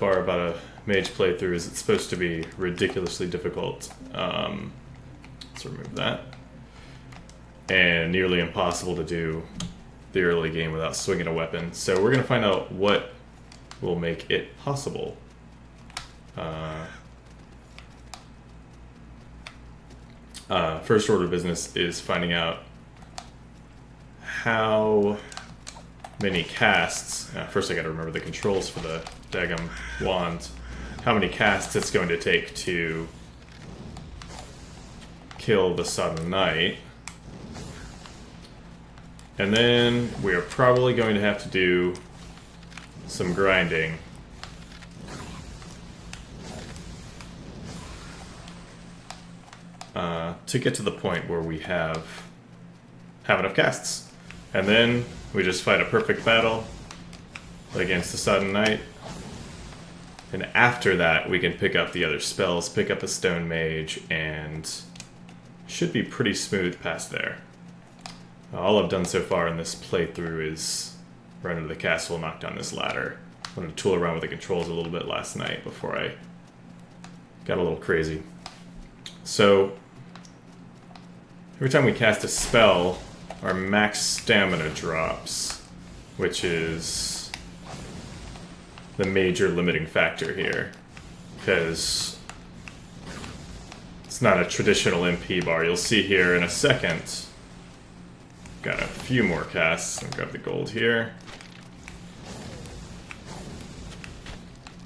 Far about a mage playthrough is it's supposed to be ridiculously difficult. Let's remove that. And nearly impossible to do the early game without swinging a weapon. So we're going to find out what will make it possible. First order of business is finding out how many casts. First I got to remember the controls for the daggum wand. How many casts it's going to take to kill the Sudden Knight. And then we are probably going to have to do some grinding. To get to the point where we have enough casts. And then we just fight a perfect battle against the Sudden Knight. And after that we can pick up the other spells, pick up a Stone Mage, and should be pretty smooth past there. All I've done so far in this playthrough is run into the castle and knock down this ladder. I wanted to tool around with the controls a little bit last night before I got a little crazy. So, every time we cast a spell, our max stamina drops, which is the major limiting factor here, because it's not a traditional MP bar. You'll see here in a second. Got a few more casts. I'll grab the gold here.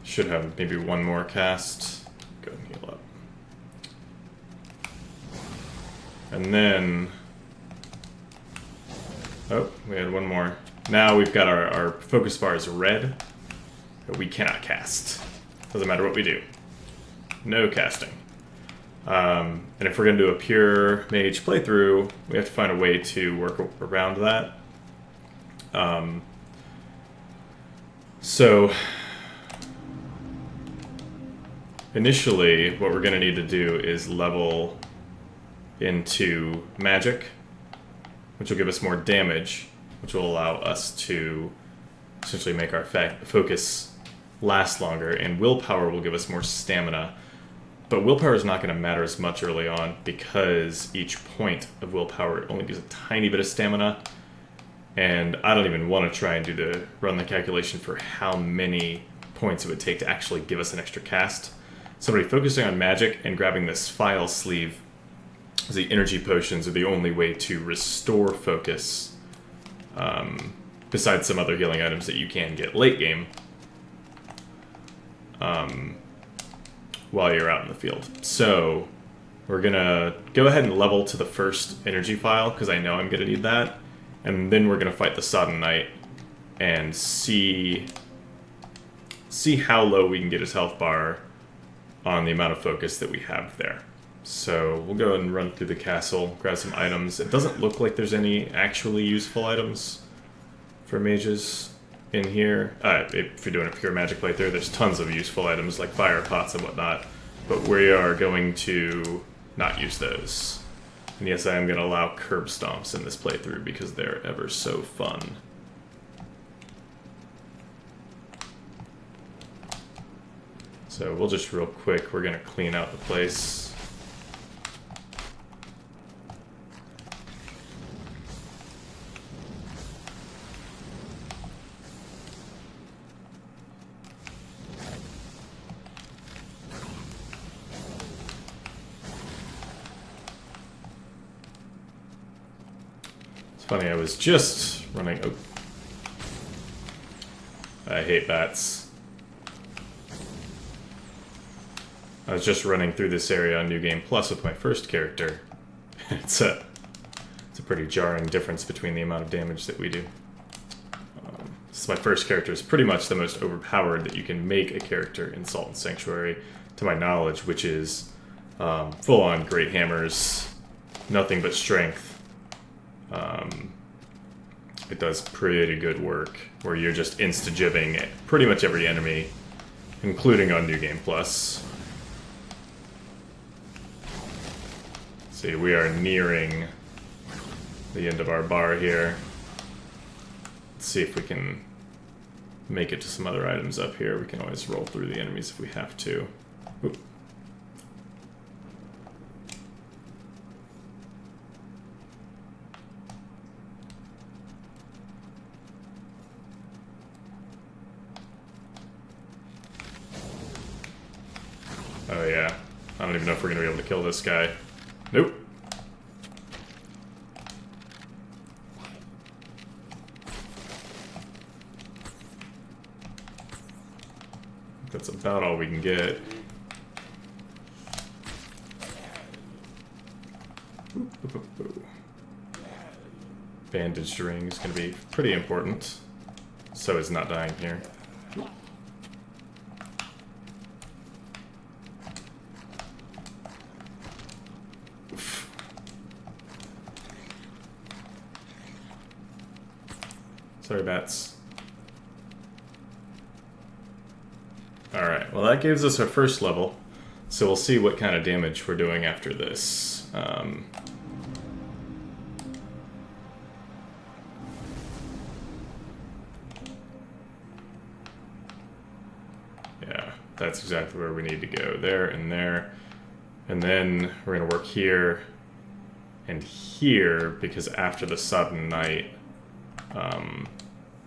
Should have maybe one more cast. Go and heal up. And then... oh, we had one more. Now we've got our focus bar is red, but we cannot cast. Doesn't matter what we do. No casting. And if we're going to do a pure mage playthrough, we have to find a way to work around that. So, initially, what we're going to need to do is level into magic, which will give us more damage, which will allow us to essentially make our focus last longer, and willpower will give us more stamina. But willpower is not going to matter as much early on because each point of willpower only gives a tiny bit of stamina. And I don't even want to try and run the calculation for how many points it would take to actually give us an extra cast. Somebody focusing on magic and grabbing this file sleeve, the energy potions are the only way to restore focus, besides some other healing items that you can get late game. While you're out in the field. So we're gonna go ahead and level to the first energy file because I know I'm gonna need that, and then we're gonna fight the Sodden Knight and see how low we can get his health bar on the amount of focus that we have there. So we'll go ahead and run through the castle, grab some items. It doesn't look like there's any actually useful items for mages in here. If you're doing a pure magic playthrough, there's tons of useful items like fire pots and whatnot, but we are going to not use those. And yes, I am going to allow curb stomps in this playthrough because they're ever so fun. So we'll just real quick, we're going to clean out the place. Funny, I was just running... oh. I hate bats. I was just running through this area on New Game Plus with my first character. It's a pretty jarring difference between the amount of damage that we do. This is my first character. Is pretty much the most overpowered that you can make a character in Salt and Sanctuary, to my knowledge, which is full-on great hammers, nothing but strength. It does pretty good work, where you're just insta-jibbing pretty much every enemy, including on New Game Plus. See, we are nearing the end of our bar here. Let's see if we can make it to some other items up here. We can always roll through the enemies if we have to. Oop. Oh yeah, I don't even know if we're going to be able to kill this guy. Nope. That's about all we can get. Bandaged ring is going to be pretty important. So is not dying here. Sorry, bats. Alright, well that gives us our first level. So we'll see what kind of damage we're doing after this. Yeah, that's exactly where we need to go. There and there. And then we're going to work here and here, because after the sudden night,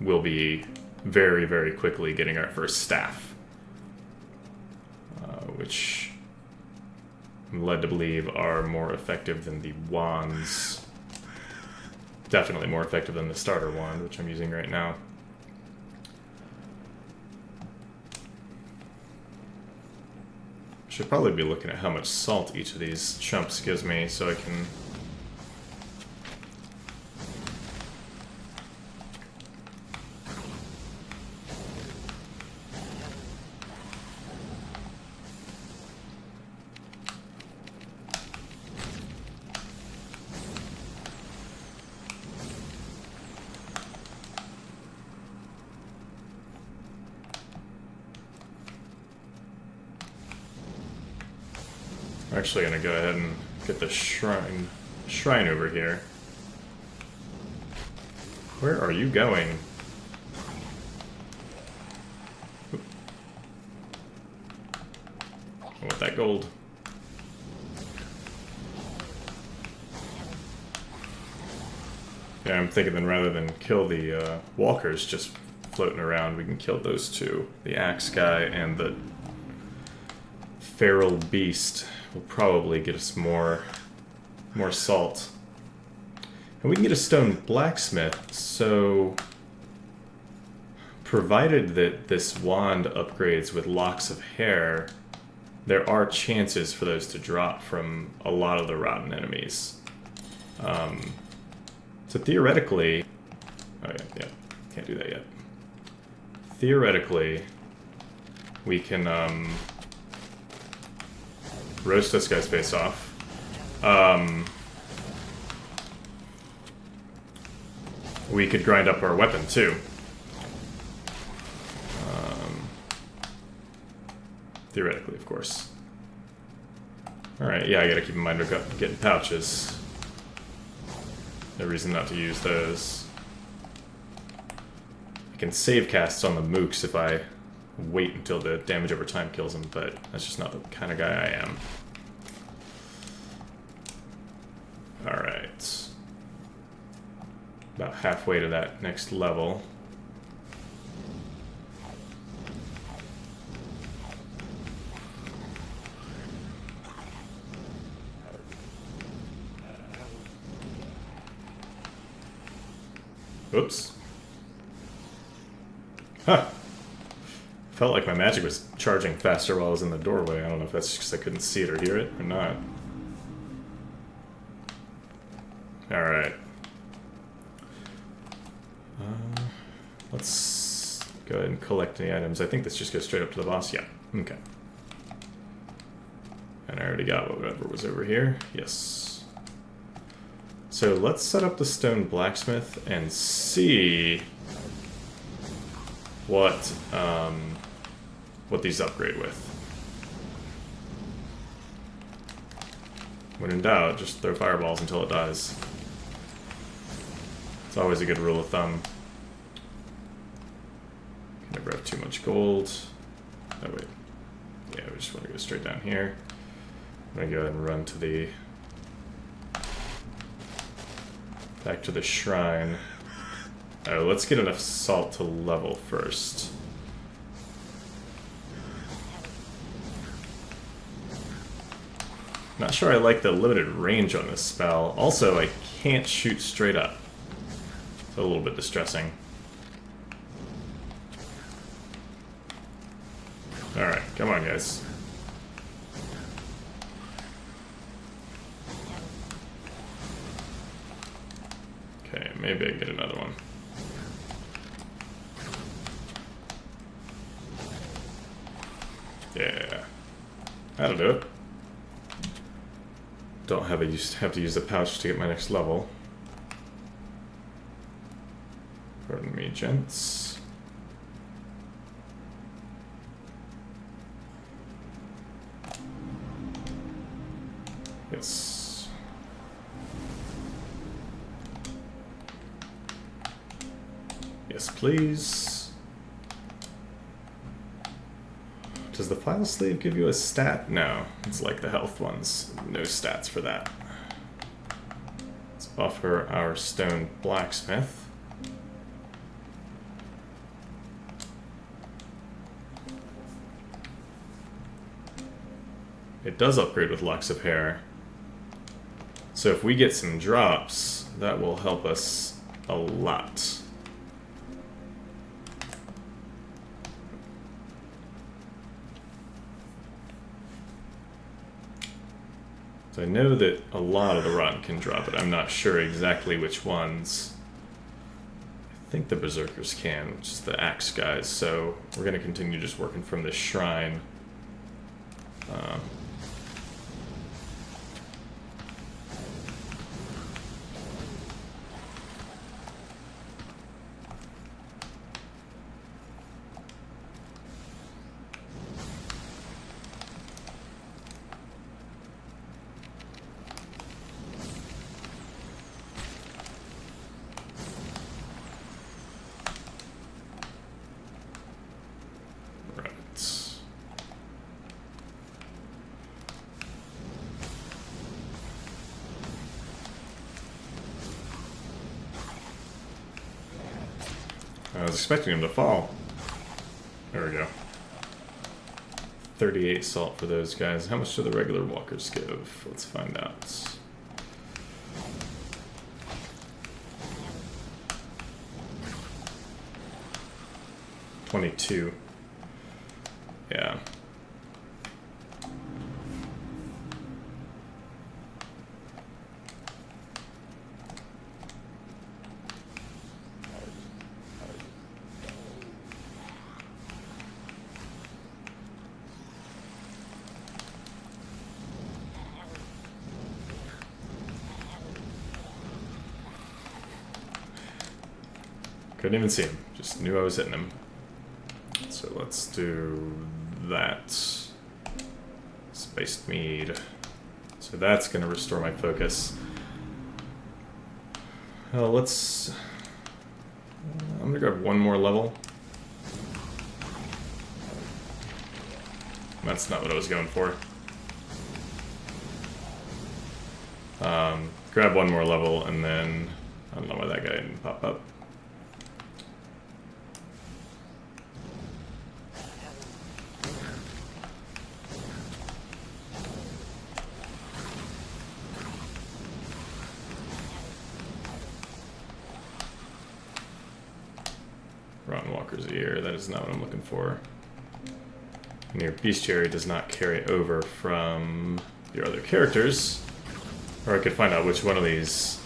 we'll be very, very quickly getting our first staff. Which I'm led to believe are more effective than the wands. Definitely more effective than the starter wand, which I'm using right now. Should probably be looking at how much salt each of these chumps gives me so I can... We're actually going to go ahead and get the shrine over here. Where are you going? Oop. I want that gold. Yeah, I'm thinking then rather than kill the walkers just floating around, we can kill those two. The axe guy and the feral beast will probably get us more salt. And we can get a stone blacksmith, so provided that this wand upgrades with locks of hair, there are chances for those to drop from a lot of the rotten enemies. So theoretically... Oh yeah, can't do that yet. Theoretically, we can roast this guy's face off. We could grind up our weapon too. Theoretically, of course. Alright, yeah, I gotta keep in mind we're getting pouches. No reason not to use those. I can save casts on the mooks if I wait until the damage over time kills him, but that's just not the kind of guy I am. Alright. About halfway to that next level. Oops. Huh. Felt like my magic was charging faster while I was in the doorway. I don't know if that's just because I couldn't see it or hear it or not. Alright. Let's go ahead and collect any items. I think this just goes straight up to the boss. Yeah. Okay. And I already got whatever was over here. Yes. So let's set up the stone blacksmith and see what these upgrade with. When in doubt, just throw fireballs until it dies. It's always a good rule of thumb. too much gold. Oh wait. Yeah, we just want to go straight down here. I'm gonna go ahead and run to the back to the shrine. Oh, let's get enough salt to level first. Not sure I like the limited range on this spell. Also, I can't shoot straight up. It's a little bit distressing. Alright, come on, guys. Okay, maybe I get another one. Yeah, that'll do it. Don't have to use the pouch to get my next level. Pardon me, gents. Yes. Yes, please. Does the file sleeve give you a stat? No, it's like the health ones. No stats for that. Let's offer our stone blacksmith. It does upgrade with locks of hair. So if we get some drops, that will help us a lot. I know that a lot of the rot can drop it. I'm not sure exactly which ones. I think the berserkers can, which is the axe guys. So we're going to continue just working from this shrine. I was expecting him to fall. There we go. 38 salt for those guys. How much do the regular walkers give? Let's find out. $22. Yeah. Couldn't even see him. Just knew I was hitting him. So let's do that. Spiced mead. So that's going to restore my focus. Let's... I'm going to grab one more level. That's not what I was going for. Grab one more level and then... I don't know why that guy didn't pop up. Rotten Walker's ear, that is not what I'm looking for. And your bestiary does not carry over from your other characters. Or I could find out which one of these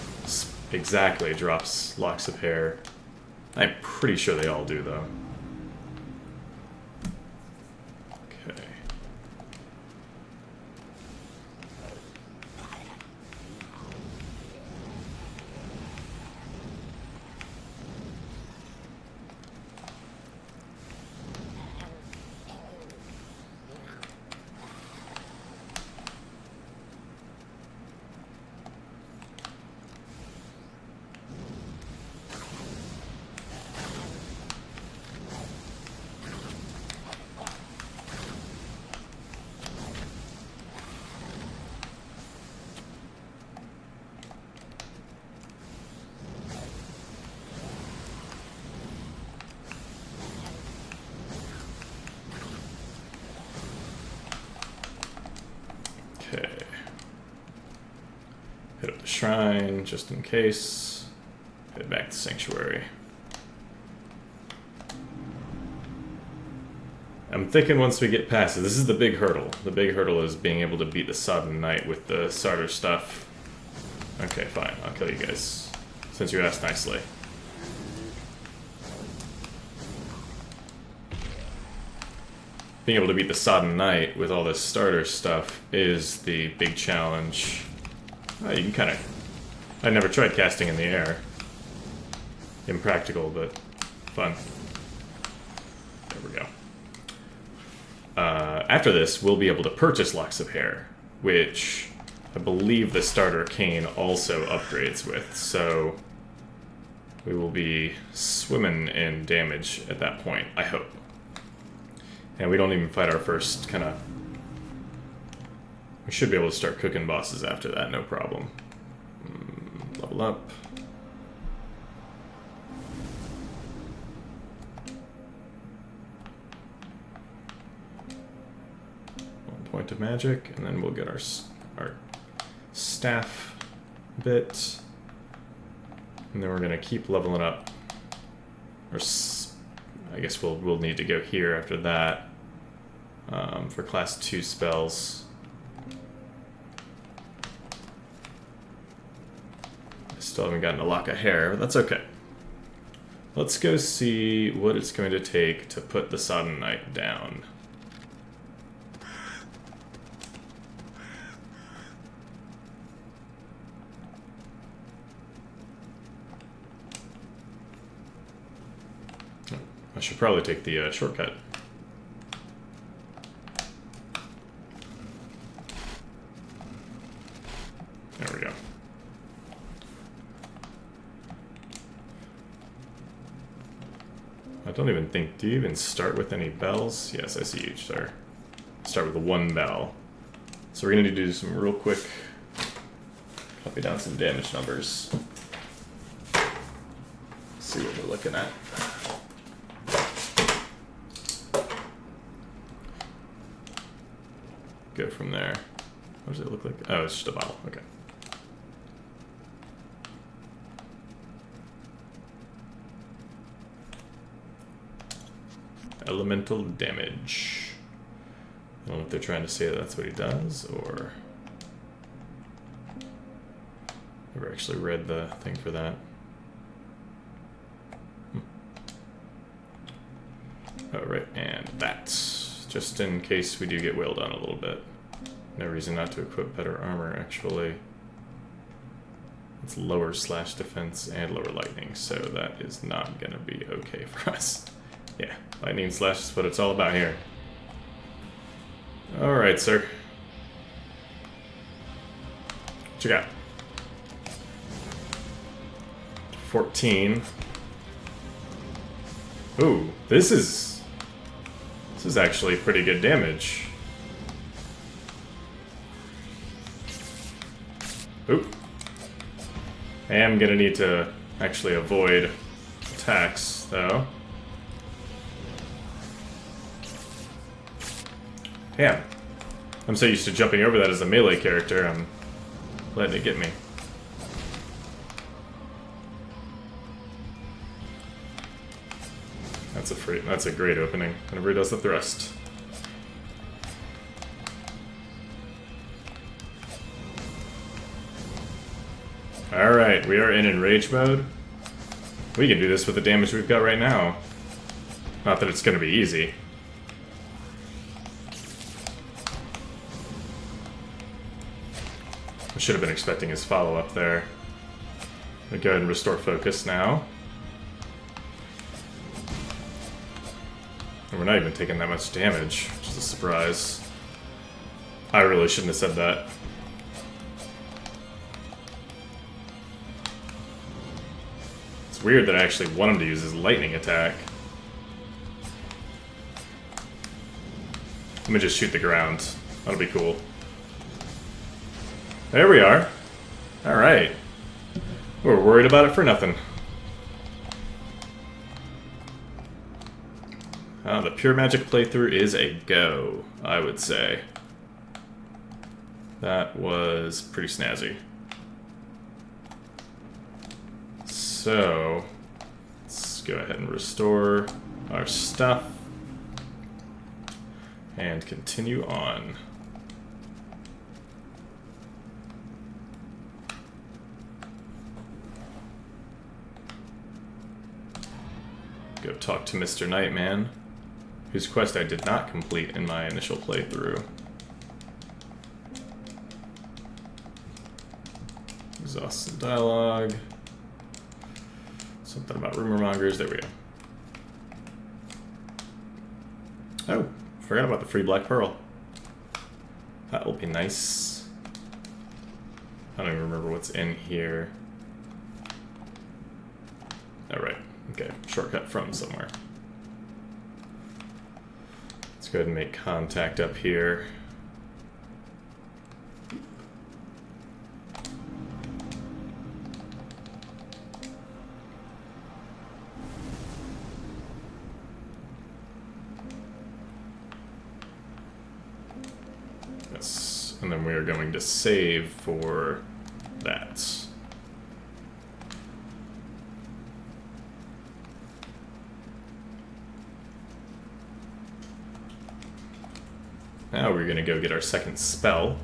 exactly drops locks of hair. I'm pretty sure they all do, though. Okay. Okay. Hit up the shrine, just in case. Head back to Sanctuary. I'm thinking once we get past it, this is the big hurdle. The big hurdle is being able to beat the Sodden Knight with the starter stuff. Okay, fine. I'll kill you guys, since you asked nicely. Being able to beat the Sodden Knight with all this starter stuff is the big challenge. You can kind of... I never tried casting in the air. Impractical, but fun. There we go. After this, we'll be able to purchase Locks of Hair, which I believe the starter Arcane also upgrades with, so we will be swimming in damage at that point, I hope. And we don't even fight our first kind of... We should be able to start cooking bosses after that, no problem. Level up. 1 point of magic, and then we'll get our staff bit. And then we're going to keep leveling up. Or I guess we'll need to go here after that for class 2 spells. I still haven't gotten a lock of hair, but that's okay. Let's go see what it's going to take to put the Sodden Knight down. I should probably take the shortcut. There we go. I don't even think... Do you even start with any bells? Yes, I see you, sir. Start with the 1 bell. So we're going to do some real quick... Copy down some damage numbers. See what we're looking at. Go from there. What does it look like? Oh, it's just a bottle. Okay. Elemental damage. I don't know if they're trying to say that's what he does, or... Never actually read the thing for that. Oh, right, and that. Just in case we do get wailed on a little bit. No reason not to equip better armor, actually. It's lower slash defense and lower lightning, so that is not gonna be okay for us. Yeah, lightning slash is what it's all about here. Alright, sir. What you got? 14. Ooh, this is actually pretty good damage. Oop. I am gonna need to actually avoid attacks, though. Damn. I'm so used to jumping over that as a melee character, I'm letting it get me. That's a great opening, whenever he does the thrust. Alright, we are in enrage mode. We can do this with the damage we've got right now. Not that it's gonna be easy. I should have been expecting his follow-up there. I'll go ahead and restore focus now. And we're not even taking that much damage, which is a surprise. I really shouldn't have said that. It's weird that I actually want him to use his lightning attack. Let me just shoot the ground. That'll be cool. There we are. Alright. We were worried about it for nothing. The pure magic playthrough is a go, I would say. That was pretty snazzy. So, let's go ahead and restore our stuff and continue on. Go talk to Mr. Nightman, whose quest I did not complete in my initial playthrough. Exhaust some dialogue. Something about rumor mongers. There we go. Oh, forgot about the free black pearl. That will be nice. I don't even remember what's in here. Alright, okay. Shortcut from somewhere. Let's go ahead and make contact up here. And then we are going to save for that. Now we're going to go get our second spell.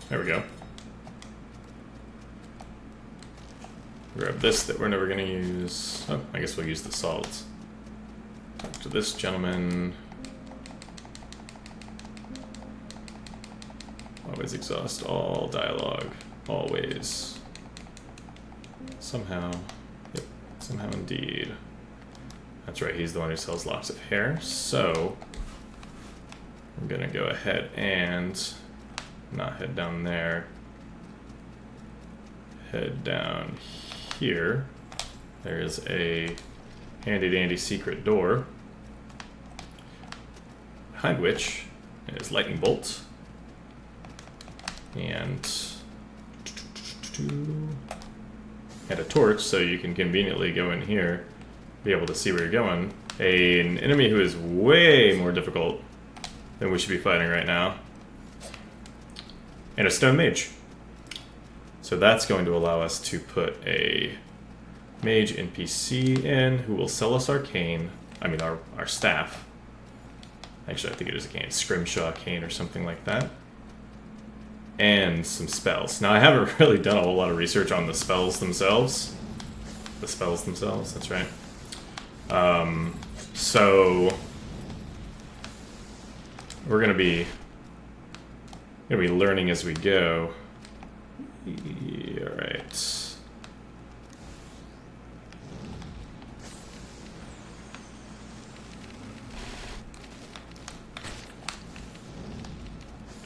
There we go. Grab this that we're never going to use. Oh, I guess we'll use the salt. Talk to this gentleman. Always exhaust all dialogue. Always. Somehow. Yep, somehow indeed. That's right, he's the one who sells locks of hair. So, I'm going to go ahead and not head down there. Head down here. There's a handy dandy secret door, behind which is lightning bolt and a torch, so you can conveniently go in here, be able to see where you're going. An enemy who is way more difficult than we should be fighting right now, and a stone mage. So that's going to allow us to put a mage NPC in who will sell us arcane. I mean, our staff. Actually, I think it is arcane. Scrimshaw cane or something like that. And some spells. Now, I haven't really done a whole lot of research on the spells themselves. The spells themselves, that's right. So we're gonna be learning as we go. Alright.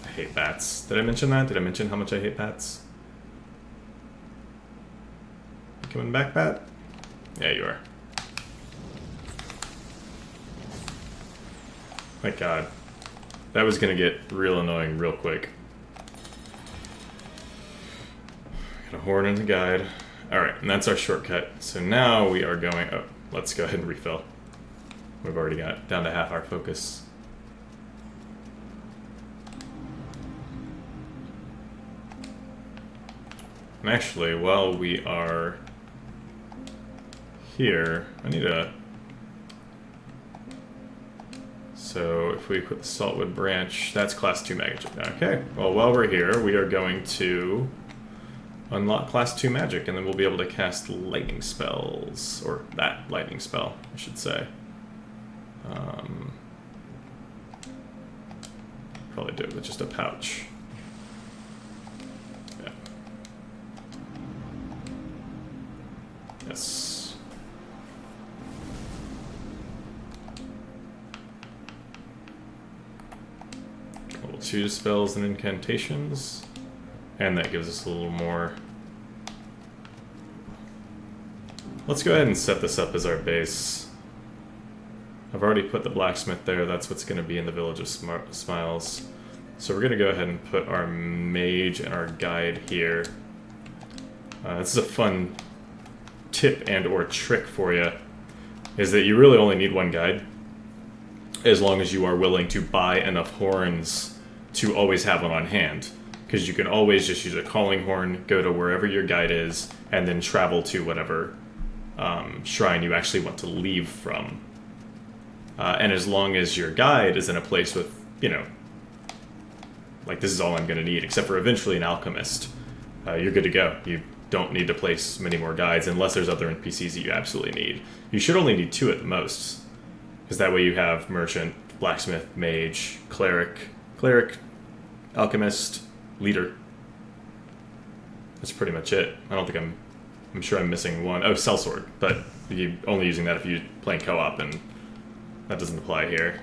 I hate bats. Did I mention that? Did I mention how much I hate bats? You coming back, bat? Yeah, you are. My god. That was gonna get real annoying real quick. Got a horn and a guide. Alright, and that's our shortcut. So now we are going... Oh, let's go ahead and refill. We've already got down to half our focus. And actually, while we are here, I need a... So if we put the saltwood branch, that's class 2 magic. Okay, well while we're here, we are going to unlock class 2 magic, and then we'll be able to cast lightning spells, or that lightning spell, I should say. Probably do it with just a pouch. Yeah. Yes. Level 2 spells and incantations. And that gives us a little more. Let's go ahead and set this up as our base. I've already put the blacksmith there. That's what's going to be in the Village of Smiles. So we're going to go ahead and put our mage and our guide here. This is a fun tip and or trick for you, is that you really only need one guide, as long as you are willing to buy enough horns to always have one on hand. Because you can always just use a calling horn, go to wherever your guide is, and then travel to whatever shrine you actually want to leave from. And as long as your guide is in a place with, you know, like this is all I'm going to need, except for eventually an alchemist, you're good to go. You don't need to place many more guides unless there's other NPCs that you absolutely need. You should only need 2 at the most, because that way you have merchant, blacksmith, mage, cleric, alchemist, leader. That's pretty much it. I don't think I'm sure I'm missing one. Oh, sellsword, but you're only using that if you're playing co-op, and that doesn't apply here.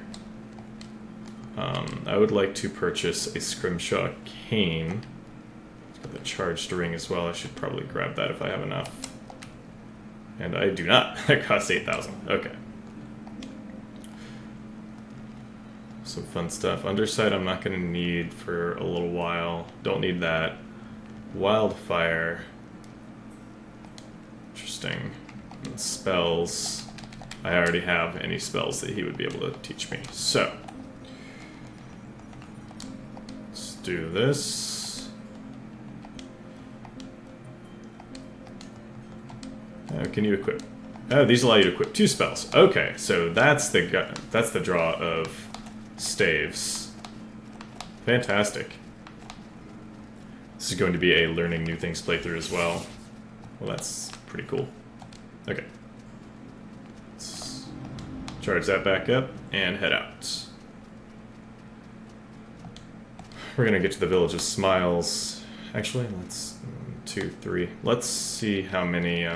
I would like to purchase a scrimshaw cane. It's got the charged ring as well. I should probably grab that if I have enough. And I do not. That costs 8,000. Okay. Some fun stuff. Undersight I'm not going to need for a little while. Don't need that. Wildfire. Interesting. And spells. I already have any spells that he would be able to teach me. So, let's do this. Can you equip? Oh, these allow you to equip 2 spells. Okay, so that's the draw of staves. Fantastic. This is going to be a learning new things playthrough as well. Well, that's pretty cool. Okay. Let's charge that back up and head out. We're gonna get to the Village of Smiles. Actually, let's 2, 3. Let's see how many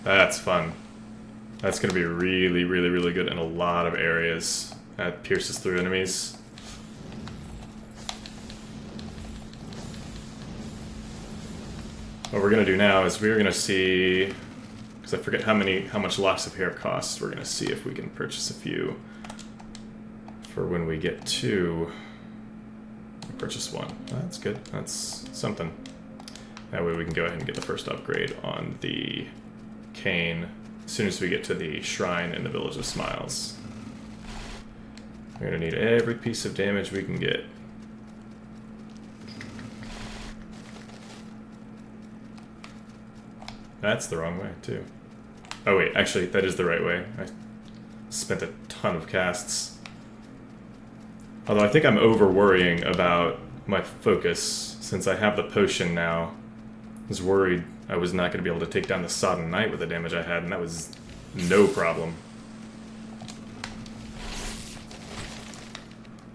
That's fun. That's going to be really, really, really good in a lot of areas. That pierces through enemies. What we're going to do now is we're going to see, because I forget how much locks of hair costs. We're going to see if we can purchase a few for when we get to purchase 1. That's good. That's something. That way we can go ahead and get the first upgrade on the cane as soon as we get to the shrine in the Village of Smiles. We're going to need every piece of damage we can get. That's the wrong way, too. Oh wait, actually, that is the right way. I spent a ton of casts. Although I think I'm over-worrying about my focus, since I have the potion now. I was worried I was not going to be able to take down the Sodden Knight with the damage I had, and that was no problem.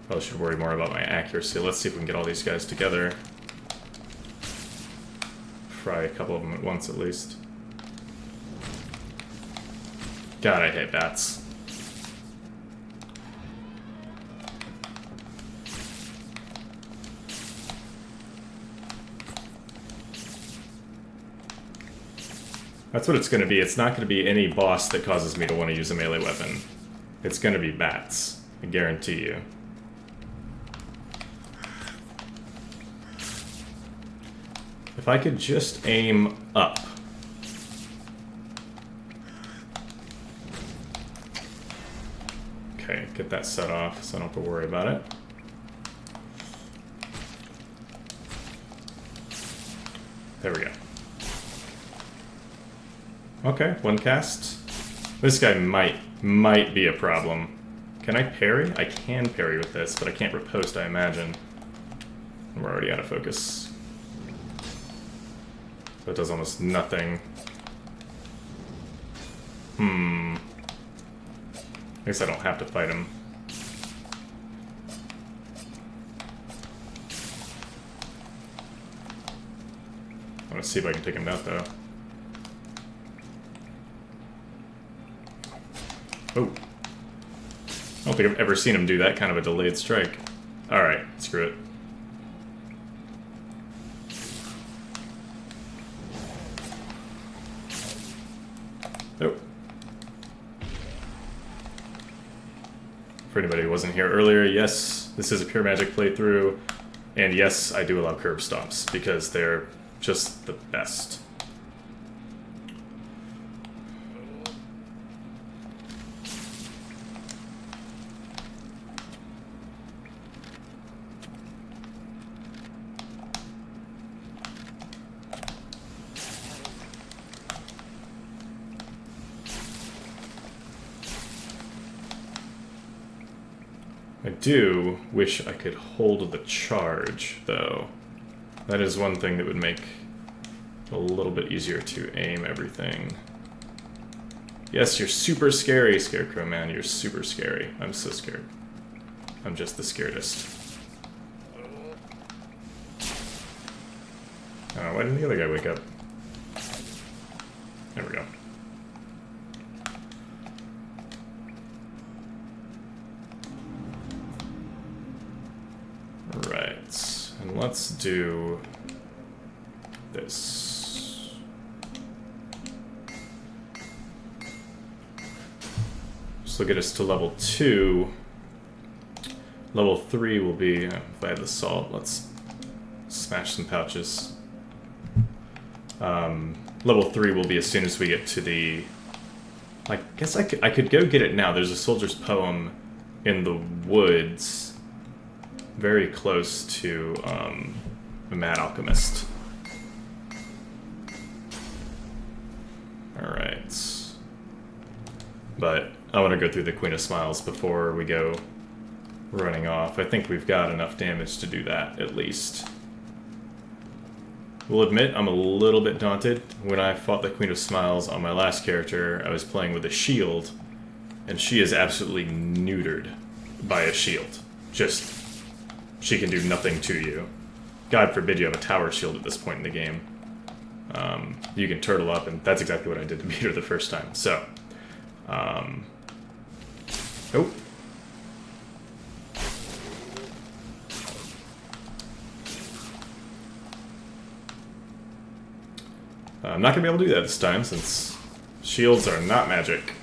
Probably should worry more about my accuracy. Let's see if we can get all these guys together. Fry a couple of them at once, at least. God, I hate bats. That's what it's going to be. It's not going to be any boss that causes me to want to use a melee weapon. It's going to be bats. I guarantee you. If I could just aim up. Okay, get that set off so I don't have to worry about it. There we go. Okay, 1 cast. This guy might be a problem. Can I parry? I can parry with this, but I can't riposte, I imagine. We're already out of focus. So it does almost nothing. I guess I don't have to fight him. I want to see if I can take him out, though. Oh. I don't think I've ever seen him do that kind of a delayed strike. Alright, screw it. Oh. For anybody who wasn't here earlier, yes, this is a pure magic playthrough, and yes, I do allow curb stomps because they're just the best. I do wish I could hold the charge, though. That is one thing that would make it a little bit easier to aim everything. Yes, you're super scary, Scarecrow Man. You're super scary. I'm so scared. I'm just the scaredest. Oh, why didn't the other guy wake up? There we go. Right, and let's do this. This will get us to level 2. Level 3 will be, if I have the salt, let's smash some pouches. Level 3 will be as soon as we get to the... I guess I could go get it now. There's a soldier's poem in the woods, very close to the Mad Alchemist. Alright. But I want to go through the Queen of Smiles before we go running off. I think we've got enough damage to do that, at least. Will admit, I'm a little bit daunted. When I fought the Queen of Smiles on my last character, I was playing with a shield, and she is absolutely neutered by a shield. Just, she can do nothing to you. God forbid you have a tower shield at this point in the game. You can turtle up, and that's exactly what I did to beat her the first time. So, oh. I'm not going to be able to do that this time, since shields are not magic.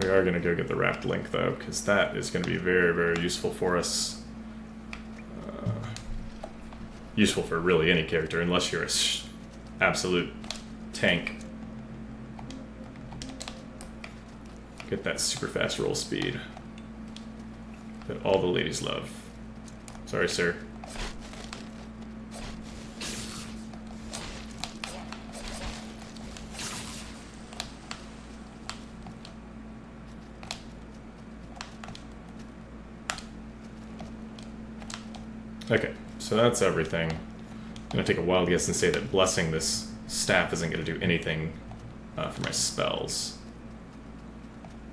We are going to go get the wrapped link, though, because that is going to be very, very useful for us. Useful for really any character, unless you're a absolute tank. Get that super fast roll speed that all the ladies love. Sorry, sir. Okay, so that's everything. I'm going to take a wild guess and say that blessing this staff isn't going to do anything for my spells.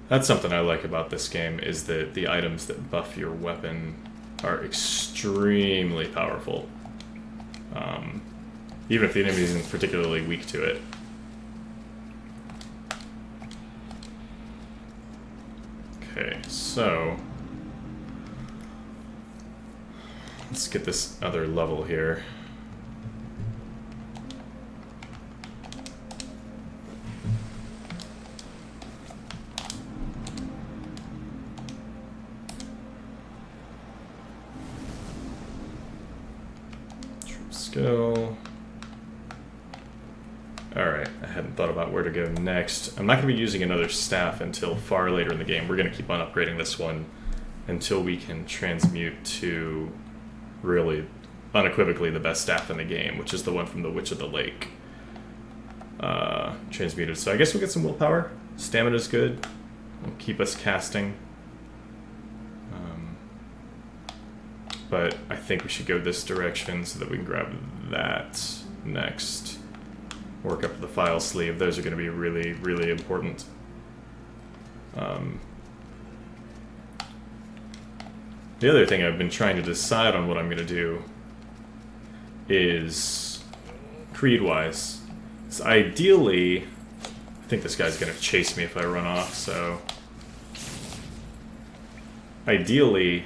That's something I like about this game, is that the items that buff your weapon are extremely powerful. Even if the enemy isn't particularly weak to it. Okay, so... let's get this other level here. Troop skill. Alright, I hadn't thought about where to go next. I'm not going to be using another staff until far later in the game. We're going to keep on upgrading this one until we can transmute to really unequivocally the best staff in the game, which is the one from the Witch of the Lake. Transmuted. So I guess we'll get some willpower. Stamina's good. Will keep us casting. But I think we should go this direction so that we can grab that next. Work up the file sleeve. Those are going to be really, really important. The other thing I've been trying to decide on what I'm going to do is creed-wise. So ideally, I think this guy's going to chase me if I run off, so... ideally,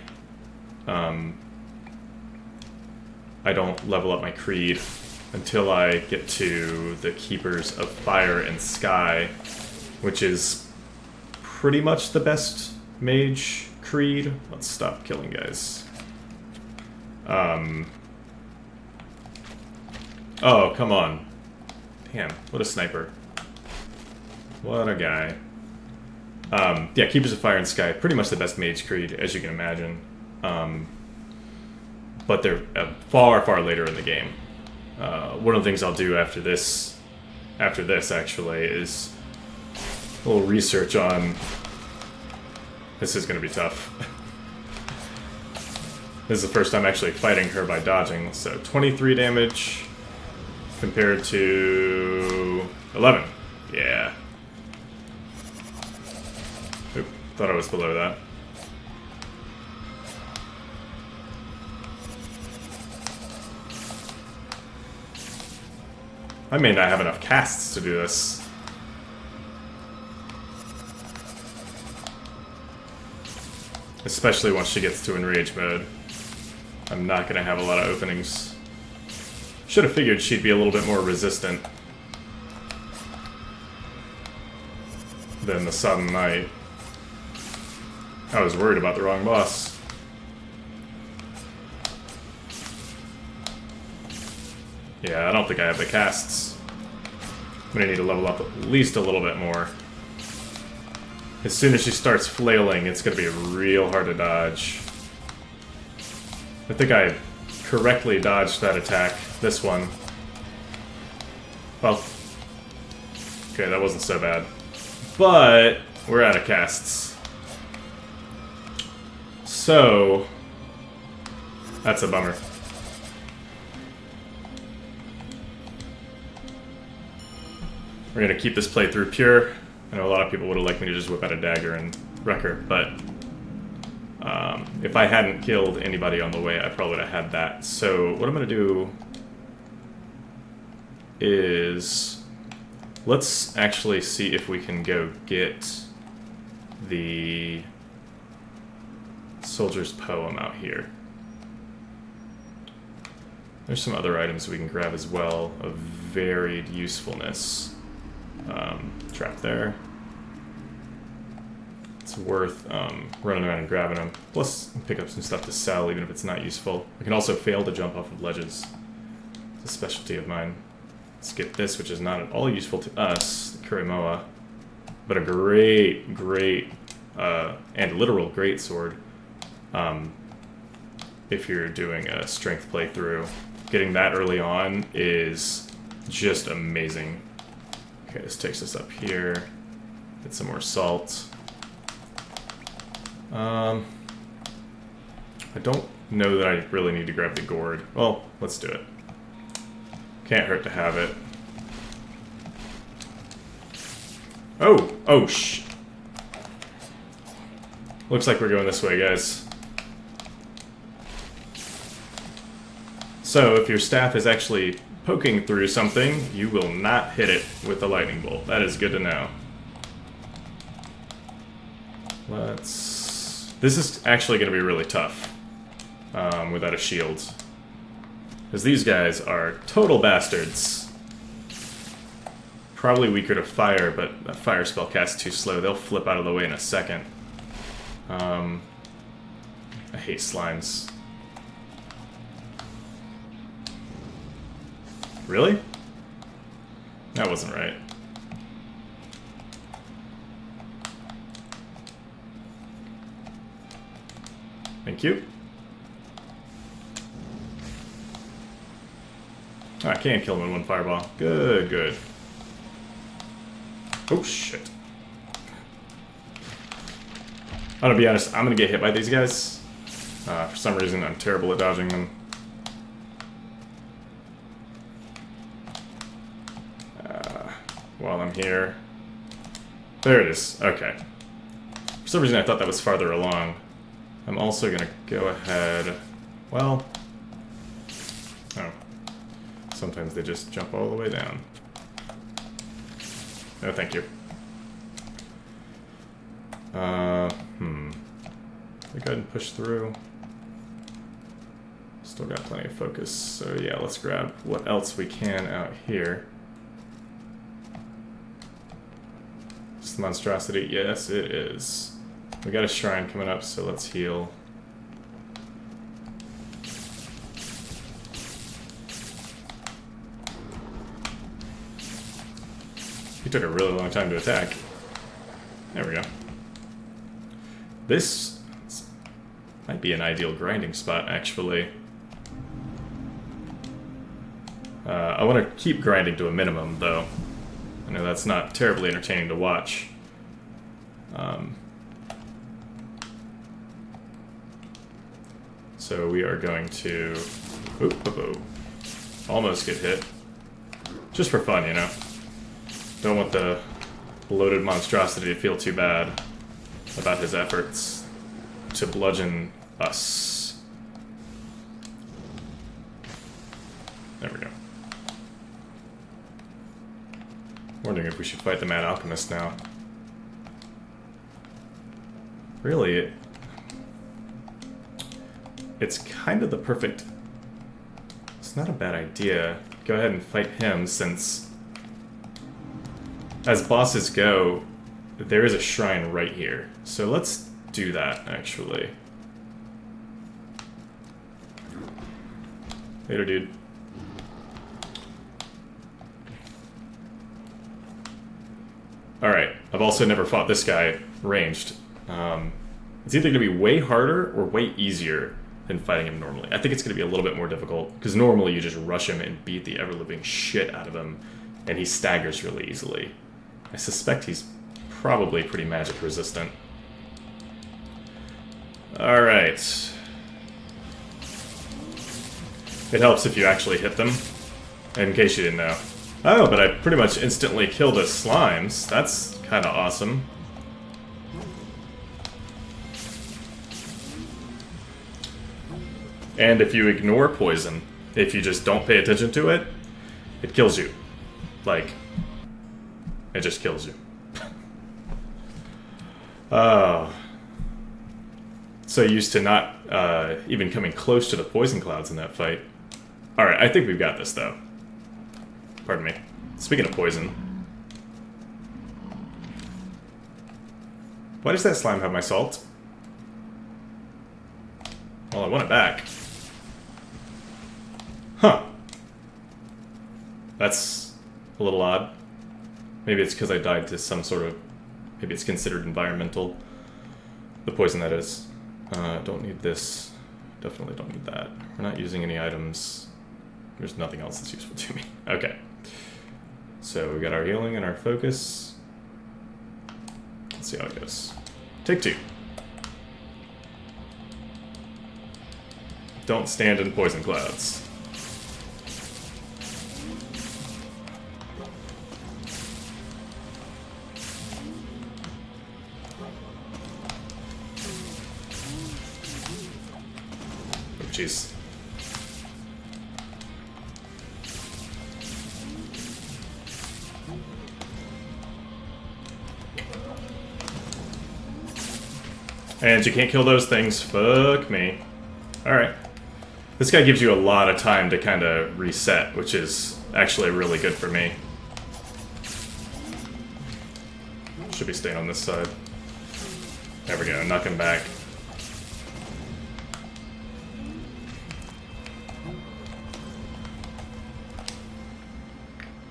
I don't level up my creed until I get to the Keepers of Fire and Sky, which is pretty much the best mage creed. Let's stop killing guys. Oh, come on. Damn, what a sniper. What a guy. Yeah, Keepers of Fire and Sky, pretty much the best mage creed, as you can imagine. But they're far, far later in the game. One of the things I'll do after this actually, is a little research on... This is going to be tough. This is the first time actually fighting her by dodging. So 23 damage compared to 11. Yeah. Oop, thought I was below that. I may not have enough casts to do this. Especially once she gets to enrage mode. I'm not going to have a lot of openings. Should have figured she'd be a little bit more resistant than the Sudden Knight. I was worried about the wrong boss. Yeah, I don't think I have the casts. I'm going to need to level up at least a little bit more. As soon as she starts flailing, it's going to be real hard to dodge. I think I correctly dodged that attack, this one. Well, okay, that wasn't so bad. But we're out of casts. So, that's a bummer. We're going to keep this playthrough pure. I know a lot of people would have liked me to just whip out a dagger and wreck her, but if I hadn't killed anybody on the way, I probably would have had that. So what I'm going to do is let's actually see if we can go get the soldier's poem out here. There's some other items we can grab as well of varied usefulness. Trap there. It's worth running around and grabbing them. Plus, pick up some stuff to sell, even if it's not useful. I can also fail to jump off of ledges. It's a specialty of mine. Let's get this, which is not at all useful to us, the Kurimoa, but a great, and literal great sword. If you're doing a strength playthrough, getting that early on is just amazing. Okay, this takes us up here. Get some more salt. I don't know that I really need to grab the gourd. Well, let's do it. Can't hurt to have it. Oh, shh. Looks like we're going this way, guys. So, if your staff is actually poking through something, you will not hit it with the lightning bolt. That is good to know. This is actually going to be really tough without a shield. Because these guys are total bastards. Probably weaker to fire, but that fire spell casts too slow. They'll flip out of the way in a second. I hate slimes. Really? That wasn't right. Thank you. Oh, I can't kill him in one fireball. Good, good. Oh, shit. I'm gonna be honest, I'm gonna get hit by these guys. For some reason, I'm terrible at dodging them. While I'm here. There it is. Okay. For some reason, I thought that was farther along. I'm also gonna go ahead... Well... Oh. Sometimes they just jump all the way down. No, thank you. Go ahead and push through. Still got plenty of focus, so yeah, let's grab what else we can out here. This this monstrosity? Yes, it is. We got a shrine coming up, so let's heal. He took a really long time to attack. There we go. This might be an ideal grinding spot, actually. I want to keep grinding to a minimum, though. I know that's not terribly entertaining to watch. So we are going to... almost get hit. Just for fun, you know? Don't want the loaded monstrosity to feel too bad about his efforts to bludgeon us. There we go. Wondering if we should fight the Mad Alchemist now. Really, it's kind of the perfect... It's not a bad idea. Go ahead and fight him, since as bosses go, there is a shrine right here. So let's do that, actually. Later, dude. Alright, I've also never fought this guy ranged. It's either going to be way harder or way easier than fighting him normally. I think it's going to be a little bit more difficult, because normally you just rush him and beat the ever-living shit out of him, and he staggers really easily. I suspect he's probably pretty magic resistant. Alright. It helps if you actually hit them, in case you didn't know. Oh, but I pretty much instantly kill the slimes. That's kind of awesome. And if you ignore poison, if you just don't pay attention to it, it kills you. Like, it just kills you. Oh. So used to not even coming close to the poison clouds in that fight. Alright, I think we've got this, though. Pardon me. Speaking of poison. Why does that slime have my salt? Well, I want it back. Huh. That's a little odd. Maybe it's because I died to some sort of... Maybe it's considered environmental. The poison, that is. Don't need this. Definitely don't need that. We're not using any items. There's nothing else that's useful to me. Okay. So we got our healing and our focus. Let's see how it goes. Take two. Don't stand in poison clouds. Oh, jeez. And you can't kill those things. Fuck me. Alright. This guy gives you a lot of time to kind of reset, which is actually really good for me. Should be staying on this side. There we go, knock him back.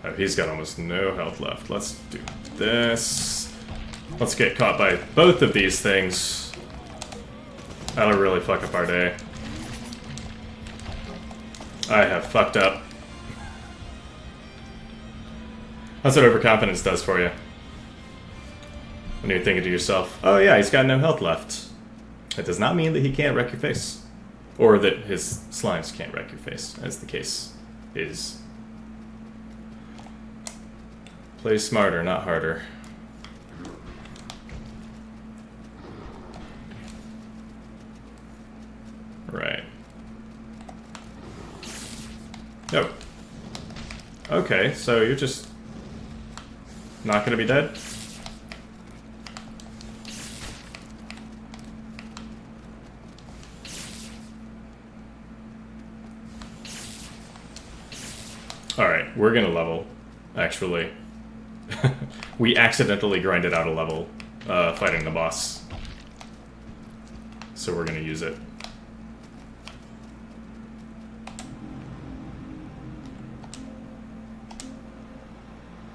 Oh, he's got almost no health left. Let's do this. Let's get caught by both of these things. That'll really fuck up our day. I have fucked up. That's what overconfidence does for you. When you're thinking to yourself, oh yeah, he's got no health left. That does not mean that he can't wreck your face. Or that his slimes can't wreck your face, as the case is. Play smarter, not harder. Right. Oh. Okay, so you're just not gonna be dead? Alright, we're gonna level, actually. We accidentally grinded out a level fighting the boss. So we're going to use it.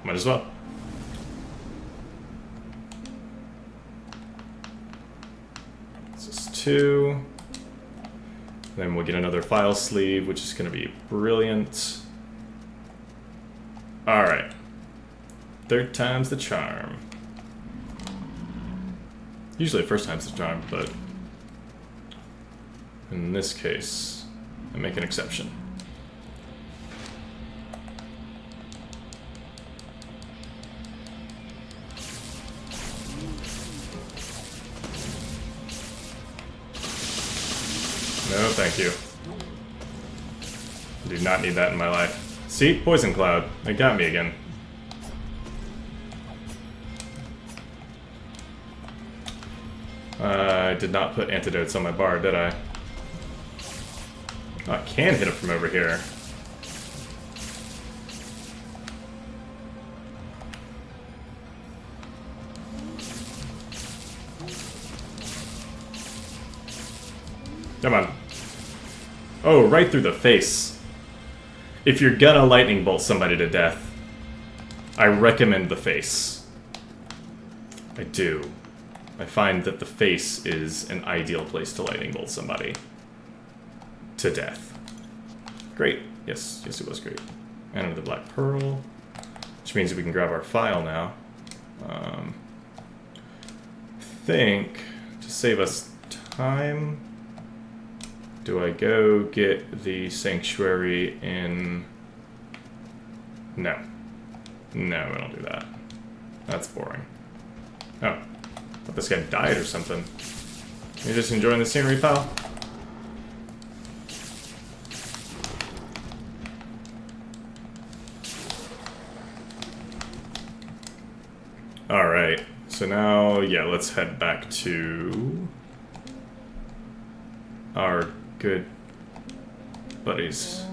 Might as well. This is 2. Then we'll get another file sleeve, which is going to be brilliant. Alright. 3rd time's the charm. Usually 1st time's the charm, but in this case, I make an exception. No, thank you. I do not need that in my life. See? Poison Cloud. It got me again. I did not put antidotes on my bar, did I? Oh, I can hit him from over here. Come on. Oh, right through the face. If you're gonna lightning bolt somebody to death, I recommend the face. I do. I find that the face is an ideal place to lightning bolt somebody to death. Great. Yes, yes it was great. And with the black pearl, which means that we can grab our file now. I think, to save us time, do I go get the sanctuary in... No. No, I don't do that. That's boring. Oh. I thought this guy died or something. You're just enjoying the scenery, pal? Alright. So now, yeah, let's head back to our good buddies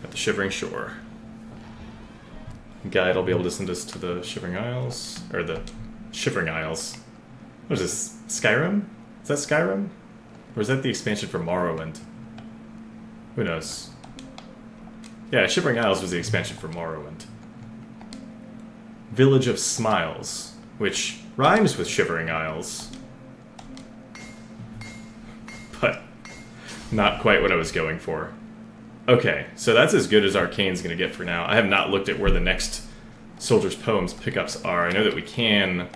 at the Shivering Shore. Guide will be able to send us to the Shivering Isles, or the Shivering Isles. What is this, Skyrim? Is that Skyrim? Or is that the expansion for Morrowind? Who knows? Yeah, Shivering Isles was the expansion for Morrowind. Village of Smiles, which rhymes with Shivering Isles. But not quite what I was going for. Okay, so that's as good as Arcane's going to get for now. I have not looked at where the next Soldier's Poems pickups are. I know that we can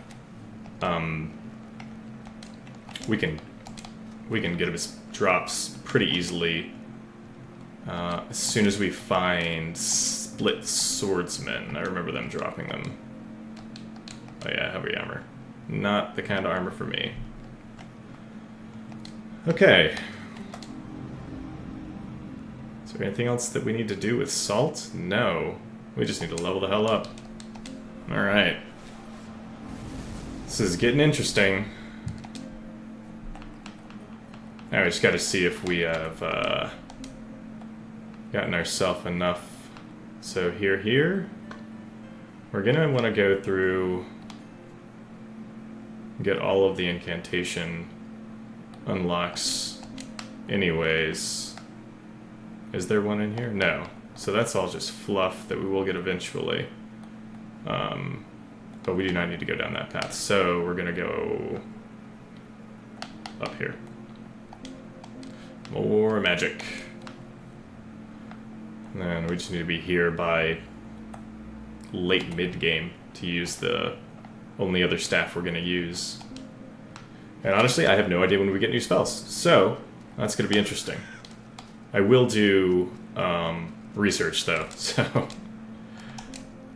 get his drops pretty easily as soon as we find Split Swordsmen. I remember them dropping them. Oh yeah, heavy armor. Not the kind of armor for me. Okay. Is there anything else that we need to do with salt? No. We just need to level the hell up. Alright. This is getting interesting. Now we just gotta see if we have gotten ourselves enough. So here. We're gonna want to go through, get all of the incantation unlocks anyways. Is there one in here? No. So that's all just fluff that we will get eventually. But we do not need to go down that path. So we're gonna go up here. More magic. And then we just need to be here by late mid-game to use the only other staff we're gonna use. And honestly, I have no idea when we get new spells. So, that's gonna be interesting. I will do research though, so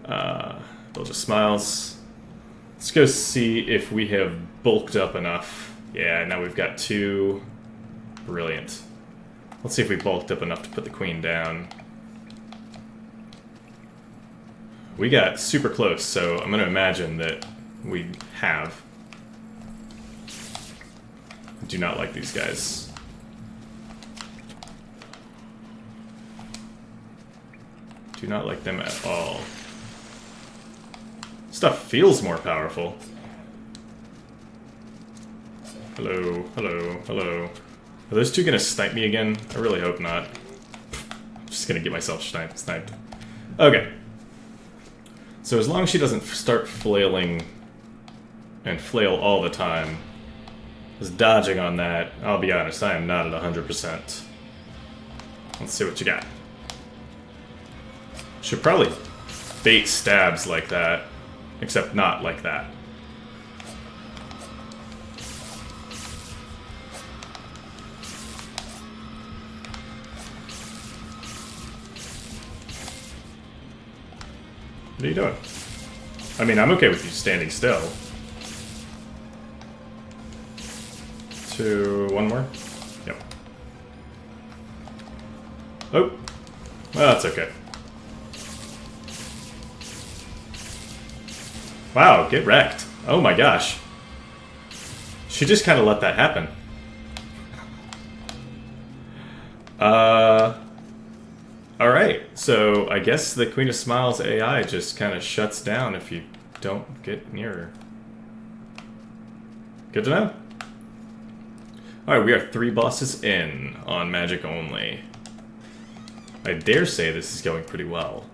Village of Smiles. Let's go see if we have bulked up enough. Yeah, now we've got 2. Brilliant. Let's see if we bulked up enough to put the queen down. We got super close, so I'm going to imagine that we have. I do not like these guys. Do not like them at all. Stuff feels more powerful. Hello, hello, hello. Are those two gonna snipe me again? I really hope not. I'm just gonna get myself sniped. Okay. So as long as she doesn't start flailing and flail all the time, just dodging on that, I'll be honest, I am not at 100%. Let's see what you got. Should probably bait stabs like that, except not like that. What are you doing? I mean, I'm okay with you standing still. One more? Yep. Oh. Well, that's okay. Wow, get wrecked. Oh my gosh. She just kind of let that happen. Alright, so I guess the Queen of Smiles AI just kind of shuts down if you don't get near her. Good to know. Alright, we are 3 bosses in on magic only. I dare say this is going pretty well.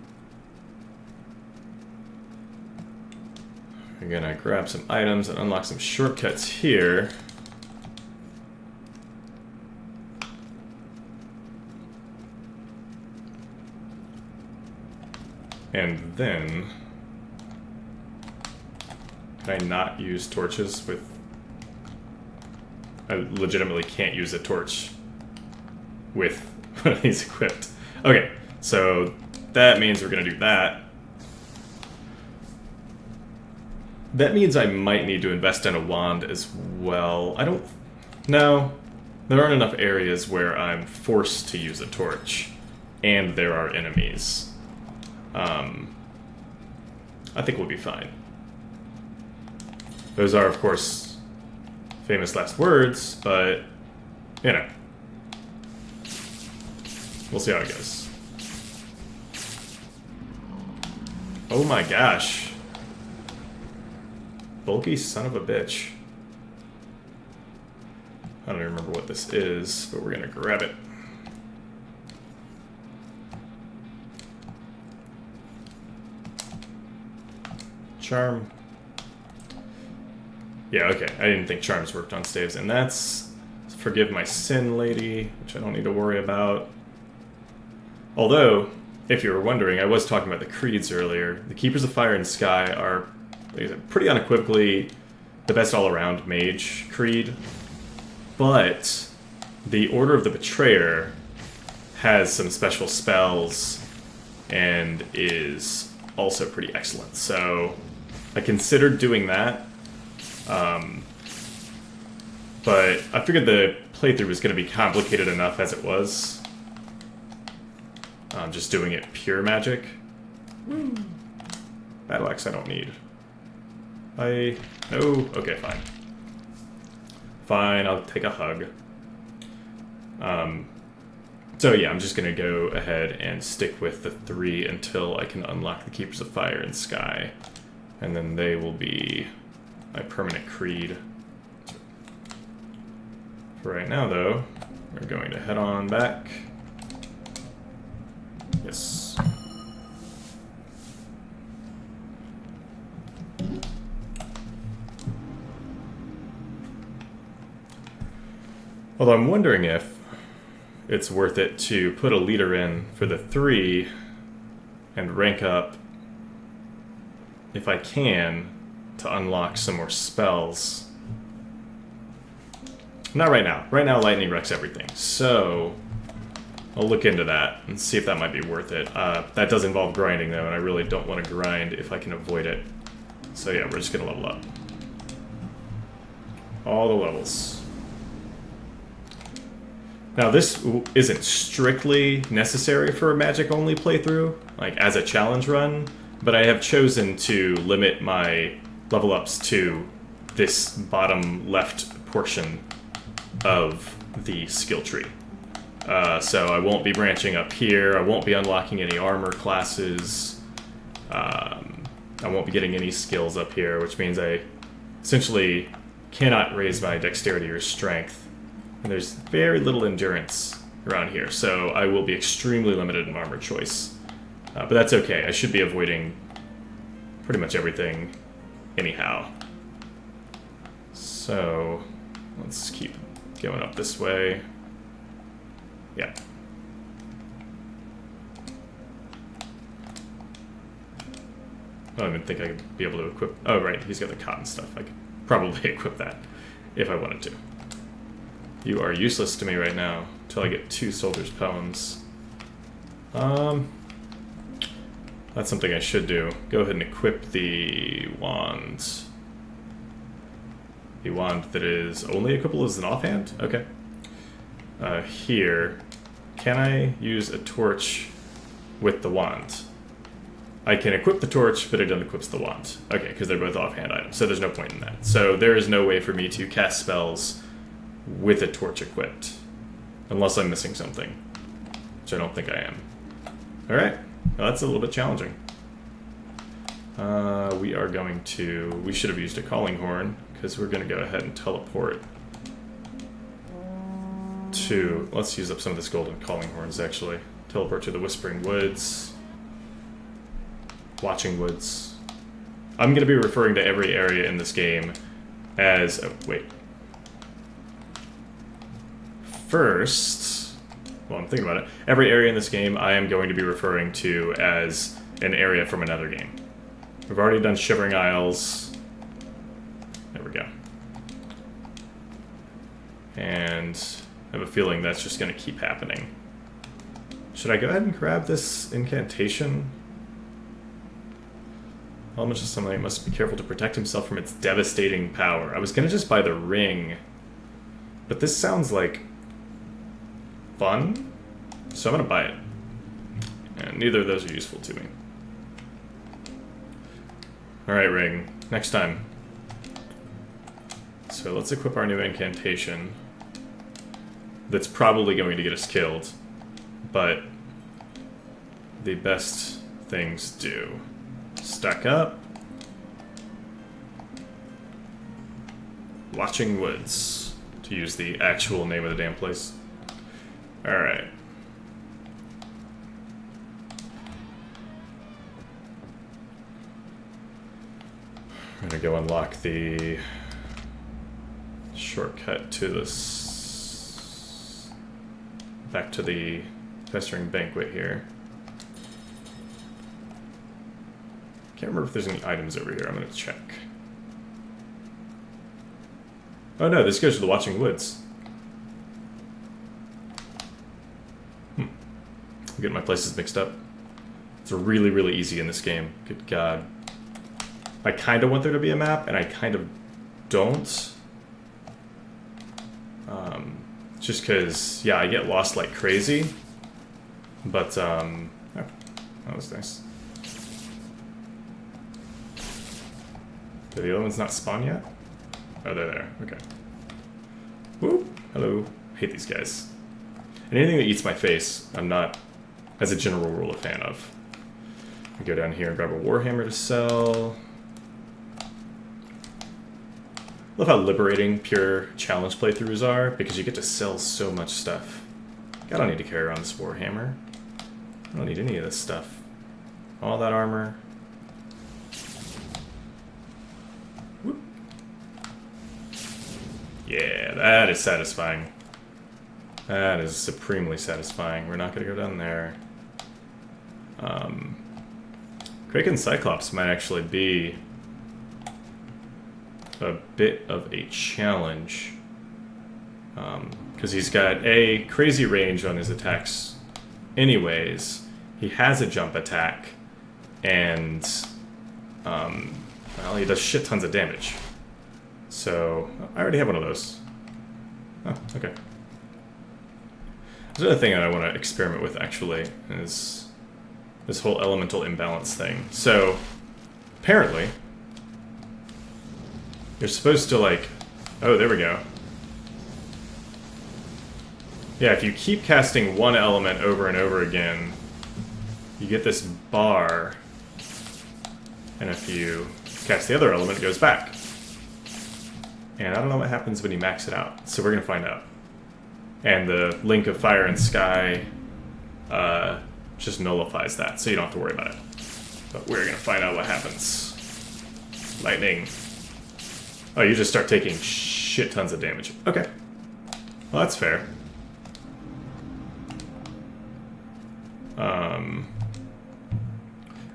We're gonna grab some items and unlock some shortcuts here. And then... Can I not use torches with... I legitimately can't use a torch with one of these equipped. Okay, so that means we're gonna do that. That means I might need to invest in a wand as well. I don't... No. There aren't enough areas where I'm forced to use a torch. And there are enemies. I think we'll be fine. Those are, of course, famous last words, but, you know. We'll see how it goes. Oh my gosh. Bulky son of a bitch. I don't even remember what this is, but we're gonna grab it. Charm. Yeah, okay. I didn't think charms worked on staves, and that's Forgive My Sin Lady, which I don't need to worry about. Although, if you were wondering, I was talking about the creeds earlier. The Keepers of Fire and Sky are pretty unequivocally the best all-around mage creed, but the Order of the Betrayer has some special spells and is also pretty excellent. So I considered doing that, but I figured the playthrough was going to be complicated enough as it was. Just doing it pure magic. Battle axe I don't need. No? Okay, fine. Fine, I'll take a hug. So yeah, I'm just gonna go ahead and stick with the 3 until I can unlock the Keepers of Fire and Sky. And then they will be my permanent creed. For right now, though, we're going to head on back. Yes. Although I'm wondering if it's worth it to put a leader in for the 3 and rank up, if I can, to unlock some more spells. Not right now. Right now, lightning wrecks everything. So I'll look into that and see if that might be worth it. That does involve grinding, though, and I really don't want to grind if I can avoid it. So yeah, we're just going to level up. All the levels. Now, this isn't strictly necessary for a magic-only playthrough, like as a challenge run, but I have chosen to limit my level-ups to this bottom left portion of the skill tree. So I won't be branching up here, I won't be unlocking any armor classes. I won't be getting any skills up here, which means I essentially cannot raise my dexterity or strength. And there's very little endurance around here, so I will be extremely limited in armor choice. But that's okay. I should be avoiding pretty much everything anyhow. So let's keep going up this way. Yeah. I don't even think I could be able to equip... Oh, right, he's got the cotton stuff. I could probably equip that if I wanted to. You are useless to me right now until I get 2 soldiers' poems. That's something I should do. Go ahead and equip the wand. The wand that is only equipable as an offhand? Okay. Here, can I use a torch with the wand? I can equip the torch, but it unequips the wand. Okay, because they're both offhand items, so there's no point in that. So there is no way for me to cast spells with a torch equipped. Unless I'm missing something. Which I don't think I am. Alright, well, that's a little bit challenging. We are going to... We should have used a calling horn, because we're going to go ahead and teleport to... Let's use up some of this golden calling horns, actually. Teleport to the Whispering Woods. Watching Woods. I'm going to be referring to every area in this game as... Oh, wait. First... Well, I'm thinking about it. Every area in this game I am going to be referring to as an area from another game. We've already done Shivering Isles. There we go. And I have a feeling that's just going to keep happening. Should I go ahead and grab this incantation? Elements of sunlight must be careful to protect himself from its devastating power. I was going to just buy the ring, but this sounds like fun, so I'm going to buy it. And neither of those are useful to me. Alright, ring. Next time. So let's equip our new incantation. That's probably going to get us killed, but the best things do. Stack up. Watching Woods, to use the actual name of the damn place. Alright. I'm gonna go unlock the shortcut to this... back to the Festering Banquet here. Can't remember if there's any items over here. I'm gonna check. Oh no, this goes to the Watching Woods. I'm getting my places mixed up. It's really, really easy in this game. Good God. I kind of want there to be a map, and I kind of don't. Just because, yeah, I get lost like crazy. But, oh, that was nice. Did the other ones not spawn yet? Oh, they're there. Okay. Woo! Hello. I hate these guys. And anything that eats my face, I'm not, as a general rule, a fan of. We go down here and grab a Warhammer to sell. Love how liberating pure challenge playthroughs are, because you get to sell so much stuff. I don't need to carry around this Warhammer. I don't need any of this stuff. All that armor. Whoop. Yeah, that is satisfying. That is supremely satisfying. We're not going to go down there. Kraken Cyclops might actually be a bit of a challenge. Because he's got a crazy range on his attacks anyways. He has a jump attack. And, well, he does shit tons of damage. So, I already have one of those. Oh, okay. There's another thing that I want to experiment with, actually, is this whole elemental imbalance thing. So, apparently, you're supposed to, like... Oh, there we go. Yeah, if you keep casting one element over and over again, you get this bar. And if you cast the other element, it goes back. And I don't know what happens when you max it out, so we're going to find out. And the link of fire and sky just nullifies that, so you don't have to worry about it. But we're going to find out what happens. Lightning. Oh, you just start taking shit tons of damage. Okay. Well, that's fair.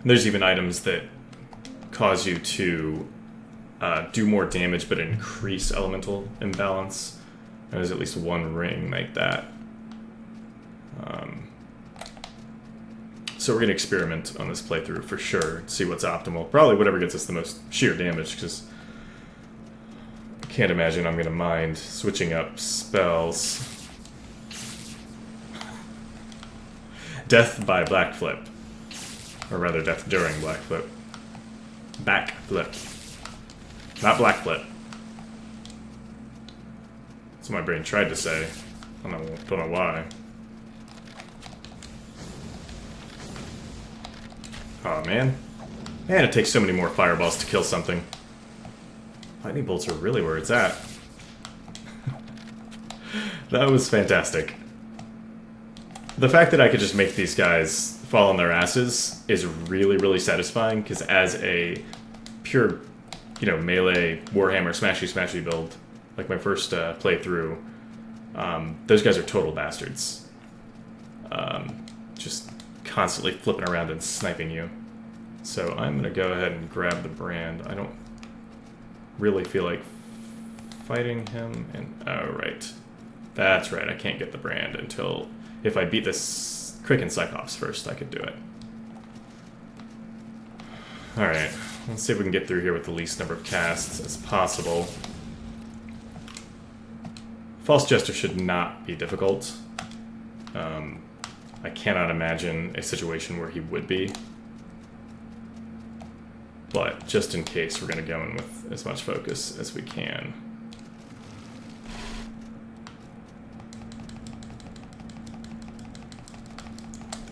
There's even items that cause you to do more damage but increase elemental imbalance. And there's at least one ring like that. So we're going to experiment on this playthrough for sure, see what's optimal. Probably whatever gets us the most sheer damage, because I can't imagine I'm going to mind switching up spells. Death by black flip. Or rather, death during black flip. Back flip. Not black flip. That's what my brain tried to say. I don't know why. Oh man. Man, it takes so many more fireballs to kill something. Lightning bolts are really where it's at. That was fantastic. The fact that I could just make these guys fall on their asses is really, really satisfying, because as a pure, melee Warhammer smashy build, like my first playthrough, those guys are total bastards. Just constantly flipping around and sniping you. So I'm going to go ahead and grab the brand. I don't really feel like fighting him. And oh, right. That's right, I can't get the brand until... If I beat this Kraken Cyclops first, I could do it. Alright, let's see if we can get through here with the least number of casts as possible. False Jester should not be difficult. I cannot imagine a situation where he would be. But just in case, we're going to go in with as much focus as we can.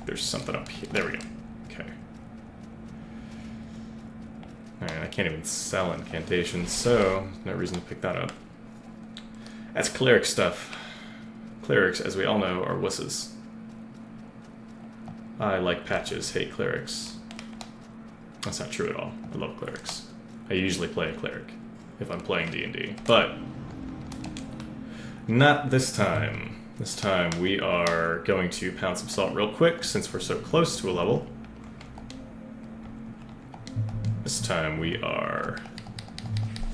There's something up here. There we go. Okay. Alright, I can't even sell incantations, so no reason to pick that up. That's cleric stuff. Clerics, as we all know, are wusses. I like patches, hate clerics. That's not true at all. I love clerics. I usually play a cleric if I'm playing D&D, but not this time. This time we are going to pound some salt real quick since we're so close to a level. This time we are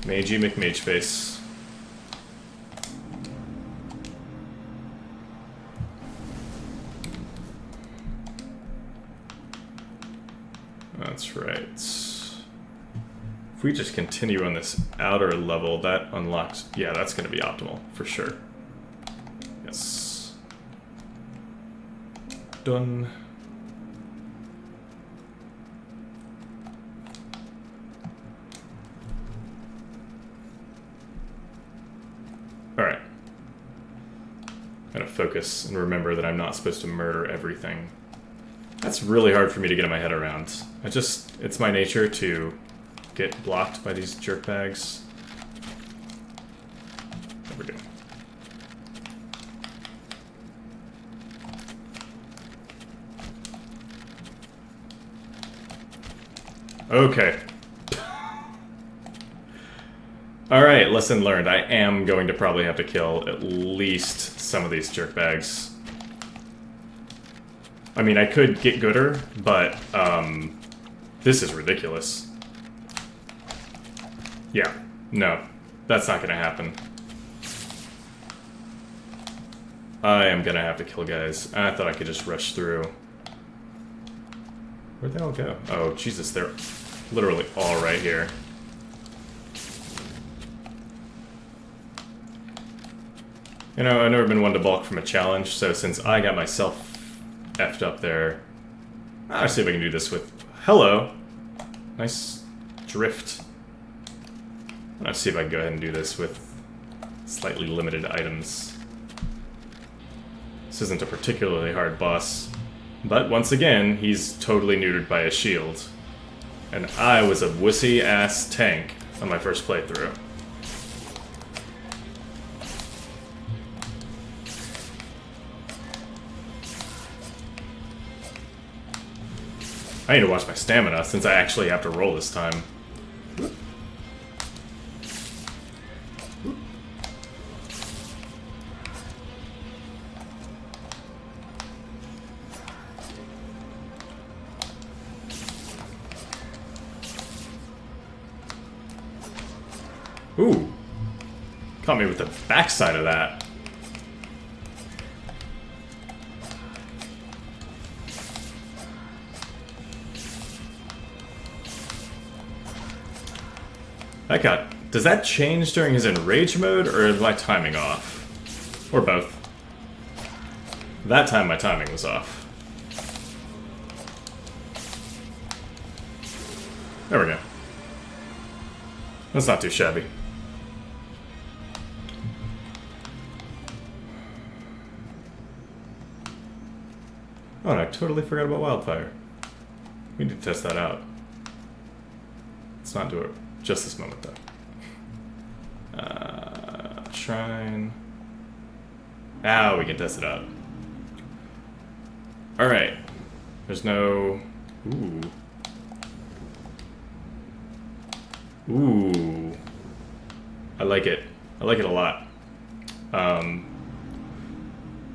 Magey McMageface. That's right. If we just continue on this outer level, that unlocks... Yeah, that's going to be optimal, for sure. Yes. Done. Alright. Gotta focus and remember that I'm not supposed to murder everything. That's really hard for me to get my head around. It's my nature to get blocked by these jerkbags. There we go. Okay. Alright, lesson learned. I am going to probably have to kill at least some of these jerkbags. I mean, I could get gooder, but this is ridiculous. Yeah, no, that's not gonna happen. I am gonna have to kill guys. I thought I could just rush through. Where'd they all go? Oh, Jesus, they're literally all right here. You know, I've never been one to balk from a challenge, so since I got myself effed up there, I'll see if I can do this with... Hello! Nice drift. Let's see if I can go ahead and do this with slightly limited items. This isn't a particularly hard boss, but once again, he's totally neutered by a shield. And I was a wussy-ass tank on my first playthrough. I need to watch my stamina since I actually have to roll this time. Ooh. Caught me with the backside of that. Does that change during his enrage mode, or is my timing off? Or both? That time my timing was off. There we go. That's not too shabby. Oh, and I totally forgot about wildfire. We need to test that out. Let's not do it just this moment, though. Shrine. Now we can test it out. Alright. There's no... Ooh. Ooh. I like it. I like it a lot. I'm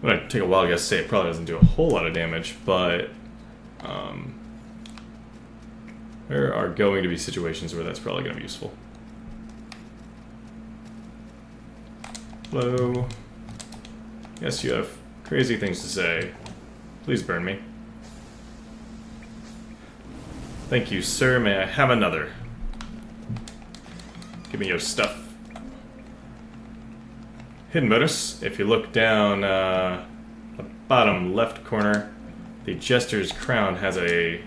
gonna take a wild guess, say it probably doesn't do a whole lot of damage, but there are going to be situations where that's probably gonna be useful. Hello. Yes, you have crazy things to say. Please burn me. Thank you, sir. May I have another? Give me your stuff. Hidden bonus. If you look down the bottom left corner, the Jester's Crown has a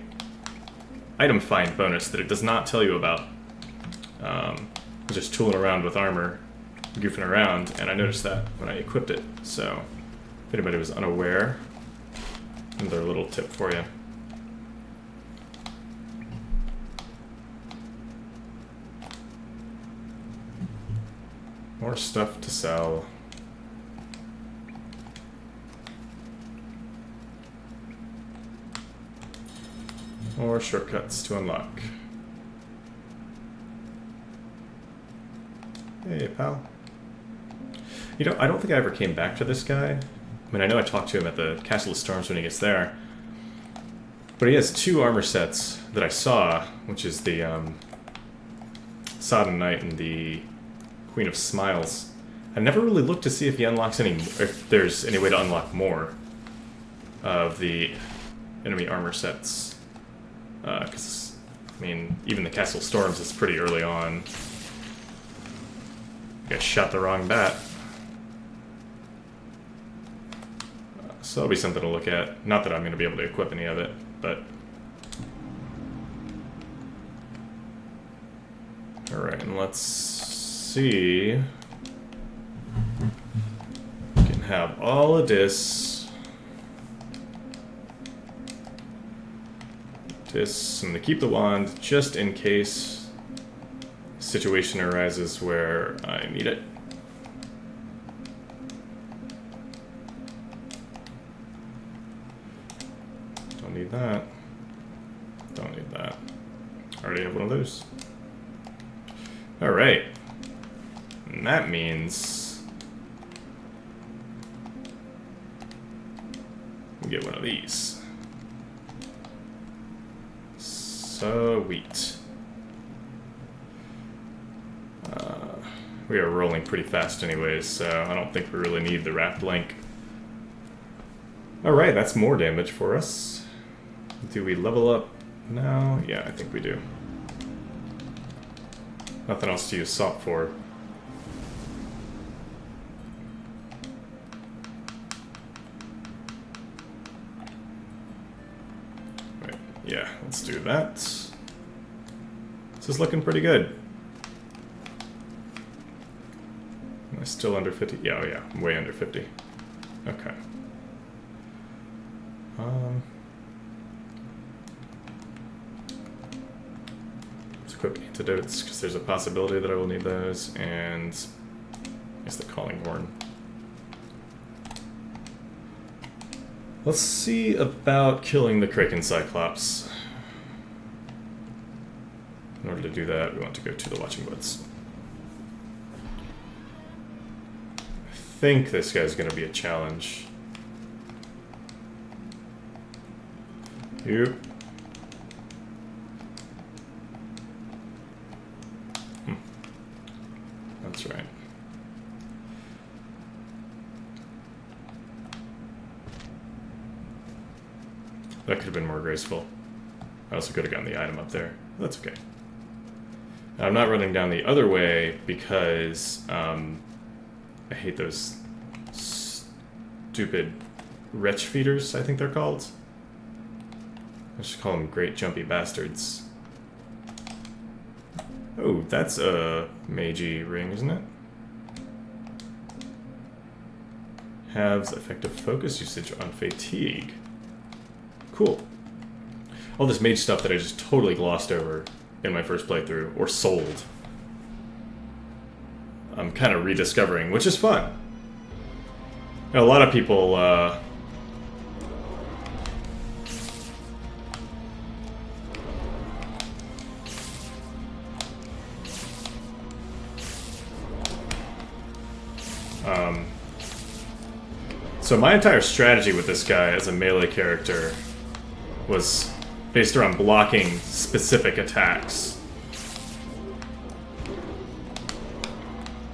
item find bonus that it does not tell you about. I'm just tooling around with armor, goofing around, and I noticed that when I equipped it. So, if anybody was unaware, another little tip for you. More stuff to sell. More shortcuts to unlock. Hey, pal. You know, I don't think I ever came back to this guy. I mean, I know I talked to him at the Castle of Storms when he gets there. But he has two armor sets that I saw, which is the Sodden Knight and the Queen of Smiles. I never really looked to see if he unlocks any, if there's any way to unlock more of the enemy armor sets. Because, I mean, even the Castle of Storms is pretty early on. I shot the wrong bat. So that'll be something to look at. Not that I'm going to be able to equip any of it, but... Alright, and let's see... We can have all of this. This, and to keep the wand, just in case a situation arises where I need it. Don't need that. Don't need that. Already have one of those. Alright. And that means we get one of these. Sweet. We are rolling pretty fast anyways, so I don't think we really need the wrapped link. Alright, that's more damage for us. Do we level up now? Yeah, I think we do. Nothing else to use salt for. Right, yeah, let's do that. This is looking pretty good. Am I still under 50? Yeah, oh yeah, I'm way under 50. Okay. equip antidotes, because there's a possibility that I will need those, and I guess the calling horn. Let's see about killing the Kraken Cyclops. In order to do that, we want to go to the Watching Woods. I think this guy's going to be a challenge. You. That's right. That could have been more graceful. I also could have gotten the item up there. That's okay. And I'm not running down the other way because I hate those stupid wretch feeders, I think they're called. I should call them great jumpy bastards. Oh, that's a magey ring, isn't it? Halves effective focus usage on fatigue. Cool. All this mage stuff that I just totally glossed over in my first playthrough, or sold. I'm kind of rediscovering, which is fun. You know, a lot of people, so my entire strategy with this guy as a melee character was based around blocking specific attacks.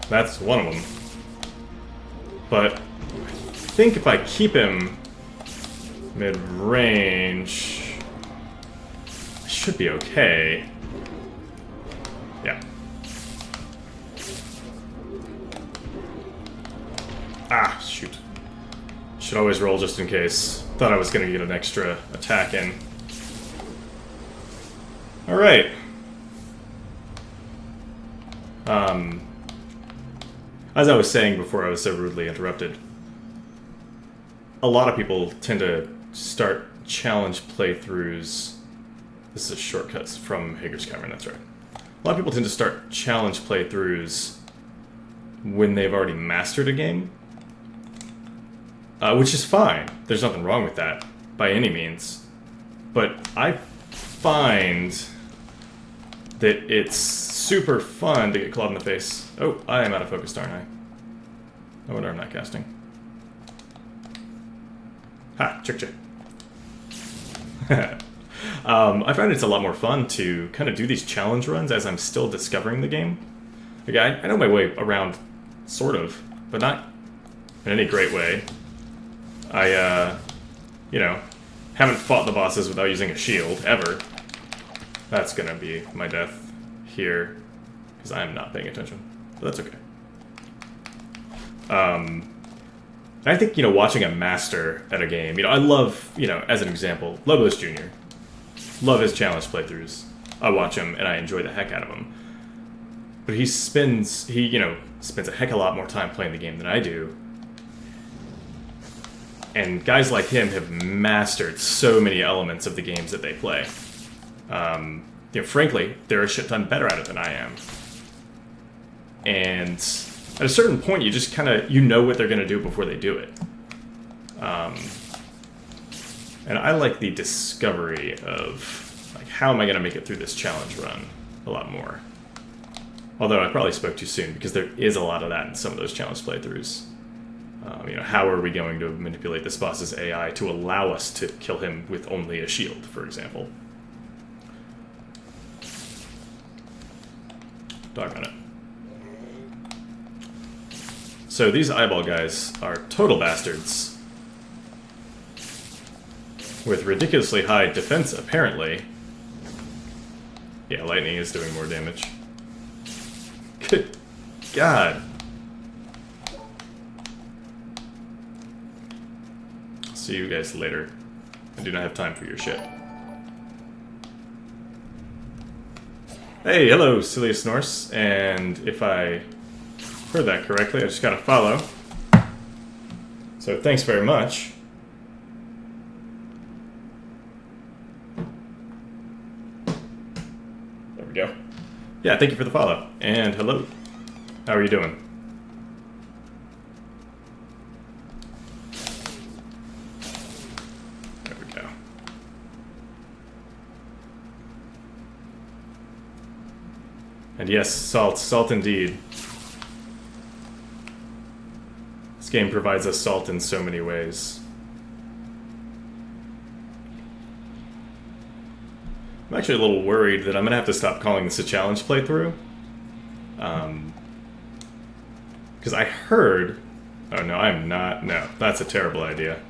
That's one of them. But I think if I keep him mid-range, I should be okay. Yeah. Ah, shoot. Should always roll just in case. Thought I was going to get an extra attack in. Alright. As I was saying before I was so rudely interrupted, a lot of people tend to start challenge playthroughs. This is shortcuts from Hager's Cavern, that's right. A lot of people tend to start challenge playthroughs when they've already mastered a game. Which is fine. There's nothing wrong with that, by any means. But I find that it's super fun to get clawed in the face. Oh, I am out of focus, aren't I? No wonder I'm not casting. Ha! Tricked you. I find it's a lot more fun to kind of do these challenge runs as I'm still discovering the game. Like, I know my way around, sort of, but not in any great way. I, you know, haven't fought the bosses without using a shield, ever. That's gonna be my death here, because I am not paying attention. But that's okay. I think, you know, watching a master at a game, you know, I love, you know, as an example, Lobos Jr. Love his challenge playthroughs. I watch him, and I enjoy the heck out of him. But he spends a heck of a lot more time playing the game than I do. And guys like him have mastered so many elements of the games that they play. You know, frankly, they're a shit ton better at it than I am. And at a certain point, you just kind of, you know what they're going to do before they do it. And I like the discovery of, like, how am I going to make it through this challenge run a lot more. Although I probably spoke too soon, because there is a lot of that in some of those challenge playthroughs. You know, how are we going to manipulate this boss's AI to allow us to kill him with only a shield, for example? Doggone it. So these eyeball guys are total bastards. With ridiculously high defense, apparently. Yeah, lightning is doing more damage. Good God. See you guys later. I do not have time for your shit. Hey, hello, Silius Norse. And if I heard that correctly, I just gotta follow. So thanks very much. There we go. Yeah, thank you for the follow. And hello. How are you doing? There we go. And yes, salt. Salt indeed. This game provides us salt in so many ways. I'm actually a little worried that I'm going to have to stop calling this a challenge playthrough. Because I heard... Oh, no, I'm not. No, that's a terrible idea.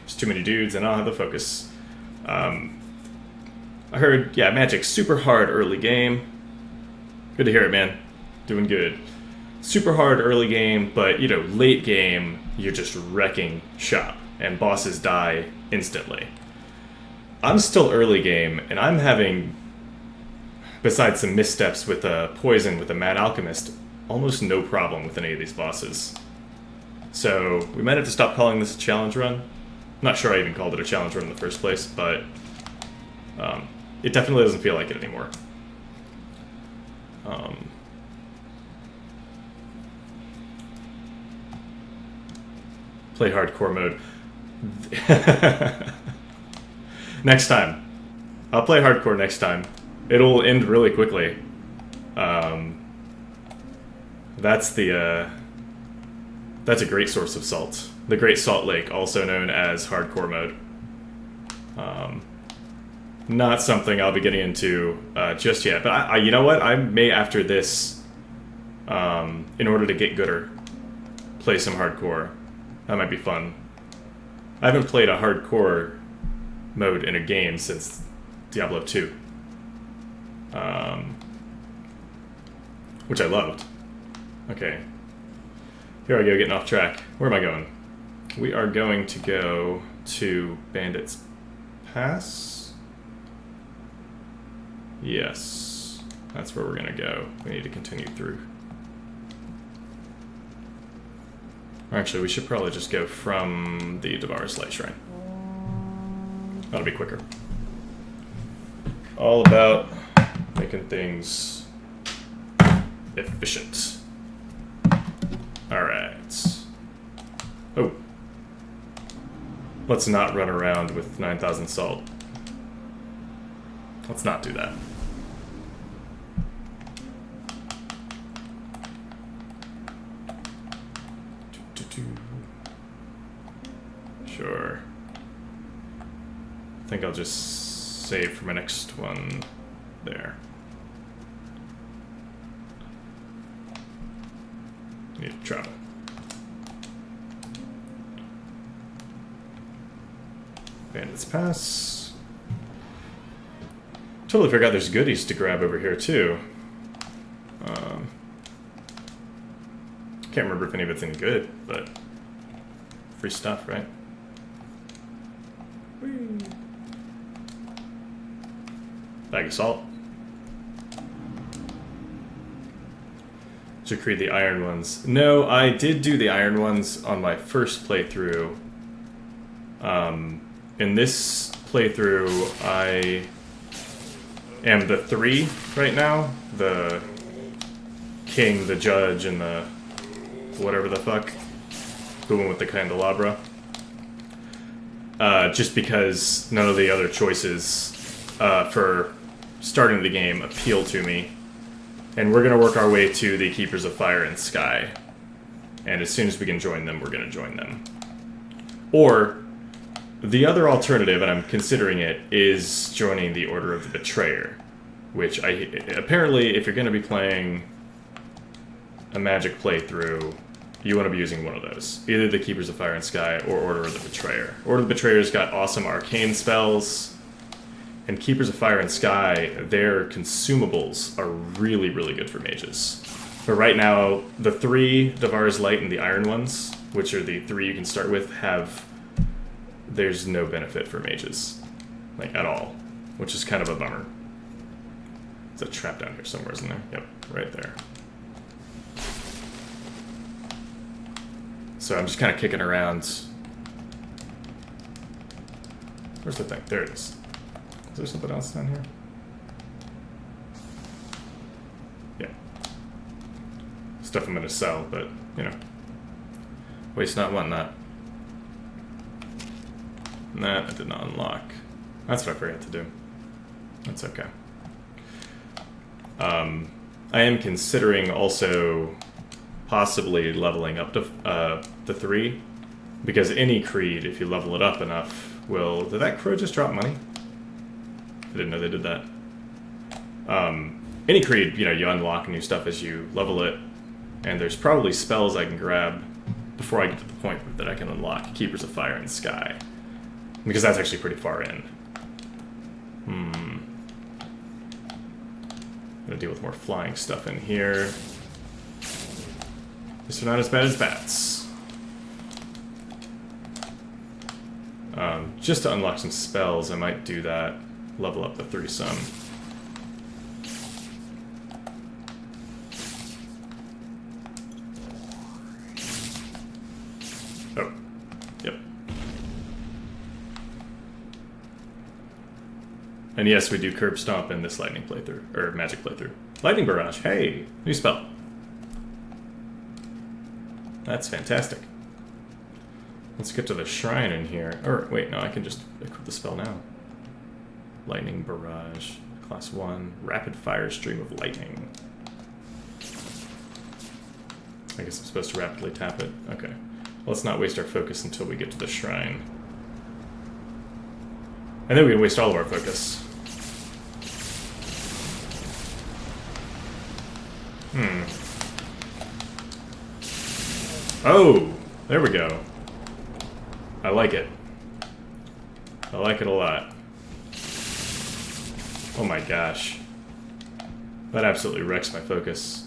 There's too many dudes and I don't have the focus. I heard, yeah, Magic's super hard early game. Good to hear it, man. Doing good. Super hard early game, but, you know, late game, you're just wrecking shop. And bosses die instantly. I'm still early game, and I'm having, besides some missteps with a poison with a Mad Alchemist, almost no problem with any of these bosses. So, we might have to stop calling this a challenge run. I'm not sure I even called it a challenge run in the first place, but it definitely doesn't feel like it anymore. Play hardcore mode. Next time. I'll play hardcore next time. It'll end really quickly. That's a great source of salt. The Great Salt Lake, also known as hardcore mode. Not something I'll be getting into just yet. But I you know what? I may, after this, in order to get gooder, play some hardcore. That might be fun. I haven't played a hardcore mode in a game since Diablo 2. Which I loved. Okay. Here I go, getting off track. Where am I going? We are going to go to Bandit's Pass. Yes. That's where we're going to go. We need to continue through. Actually, we should probably just go from the Devar's Light Shrine. That'll be quicker. All about making things efficient. Alright. Oh. Let's not run around with 9,000 salt. Let's not do that. Sure. I think I'll just save for my next one there. Need to travel. Bandit's Pass. Totally forgot there's goodies to grab over here too. Can't remember if any of it's any good, but free stuff, right? Whee. Bag of salt. Should create the iron ones. No, I did do the iron ones on my first playthrough. In this playthrough, I am the 3 right now. The king, the judge, and the whatever the fuck. The one with the candelabra. Just because none of the other choices for starting the game appeal to me. And we're going to work our way to the Keepers of Fire and Sky. And as soon as we can join them, we're going to join them. Or, the other alternative, and I'm considering it, is joining the Order of the Betrayer. Which, apparently, if you're going to be playing a Magic playthrough, you want to be using one of those. Either the Keepers of Fire and Sky or Order of the Betrayer. Order of the Betrayer's got awesome arcane spells. And Keepers of Fire and Sky, their consumables are really, really good for mages. But right now, the 3, Devar's Light and the Iron ones, which are the 3 you can start with, there's no benefit for mages. Like, at all. Which is kind of a bummer. There's a trap down here somewhere, isn't there? Yep, right there. So I'm just kind of kicking around. Where's the thing? There it is. Is there something else down here? stuff I'm going to sell, but, you know. Waste not, want not. That I did not unlock. That's what I forgot to do. That's okay. I am considering also possibly leveling up to 3, because any creed, if you level it up enough, will... Did that crow just drop money? I didn't know they did that. Any creed, you know, you unlock new stuff as you level it, and there's probably spells I can grab before I get to the point that I can unlock Keepers of Fire and Sky, because that's actually pretty far in. Gonna deal with more flying stuff in here. These are not as bad as bats. Just to unlock some spells, I might do that. Level up the 3 some. Oh, yep. And yes, we do Curb Stomp in this lightning playthrough, or magic playthrough. Lightning Barrage, hey, new spell. That's fantastic. Let's get to the shrine in here. Or, wait, no, I can just equip the spell now. Lightning Barrage, class 1, Rapid Fire Stream of Lightning. I guess I'm supposed to rapidly tap it. Okay. Let's not waste our focus until we get to the shrine. And then we can waste all of our focus. Oh! There we go. I like it. I like it a lot. Oh my gosh. That absolutely wrecks my focus.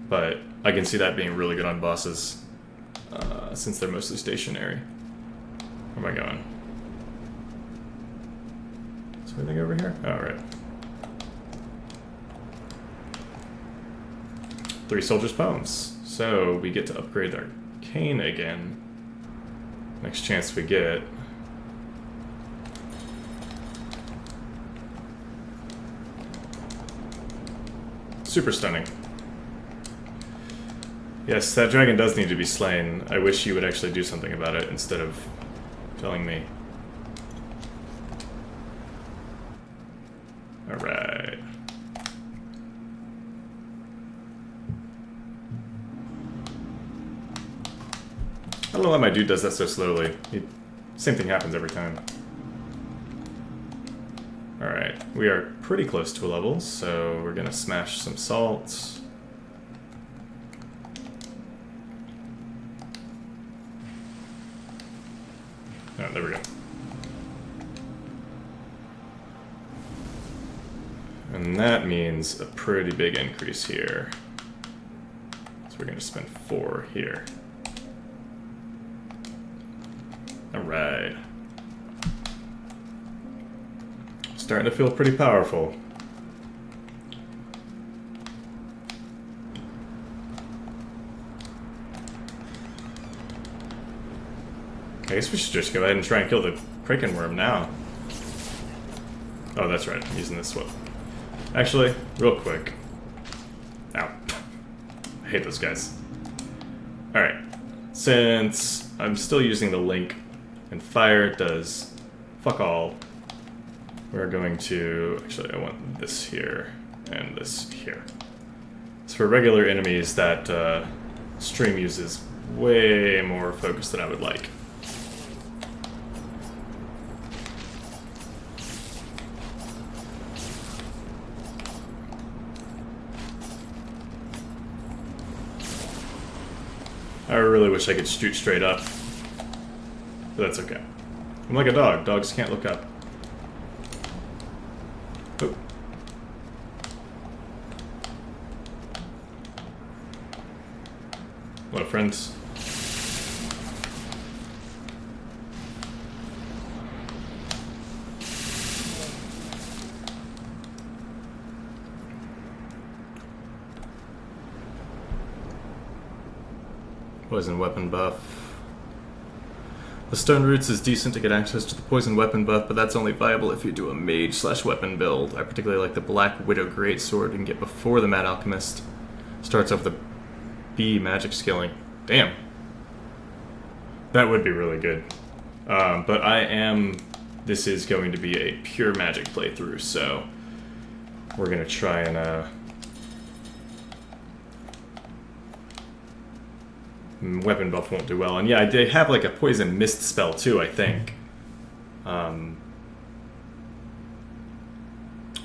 But I can see that being really good on bosses, since they're mostly stationary. Where am I going? Is there anything over here? Alright. 3 soldiers' poems. So we get to upgrade our arcane again. Next chance we get. Super stunning. Yes, that dragon does need to be slain. I wish you would actually do something about it instead of telling me. Alright. I don't know why my dude does that so slowly. Same thing happens every time. Alright, we are pretty close to a level, so we're gonna smash some salt. Oh, there we go. And that means a pretty big increase here. So we're gonna spend 4 here. Alright. Starting to feel pretty powerful. I guess we should just go ahead and try and kill the Kraken Worm now. Oh, that's right. I'm using this whip. Actually, real quick. Ow. I hate those guys. Alright. Since I'm still using the link and fire does fuck all, we're going to... Actually, I want this here and this here. So for regular enemies, that stream uses way more focus than I would like. I really wish I could shoot straight up. But that's okay. I'm like a dog. Dogs can't look up. Oh. Hello, friends. Poison weapon buff. The Stone Roots is decent to get access to the poison weapon buff, but that's only viable if you do a mage/weapon build. I particularly like the Black Widow Greatsword you can get before the Mad Alchemist. Starts off with a be magic skilling. Damn. That would be really good. But this is going to be a pure magic playthrough, so we're going to try and weapon buff won't do well. And yeah, they have like a poison mist spell too, I think.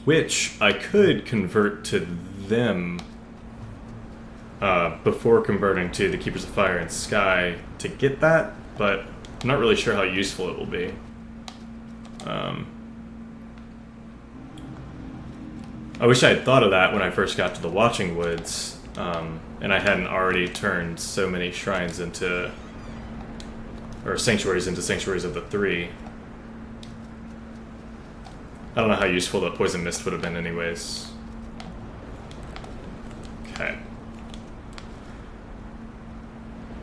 Which I could convert to them before converting to the Keepers of Fire and Sky to get that, but I'm not really sure how useful it will be. I wish I had thought of that when I first got to the Watching Woods, and I hadn't already turned so many shrines into, or sanctuaries into Sanctuaries of the Three. I don't know how useful the Poison Mist would have been anyways. Okay.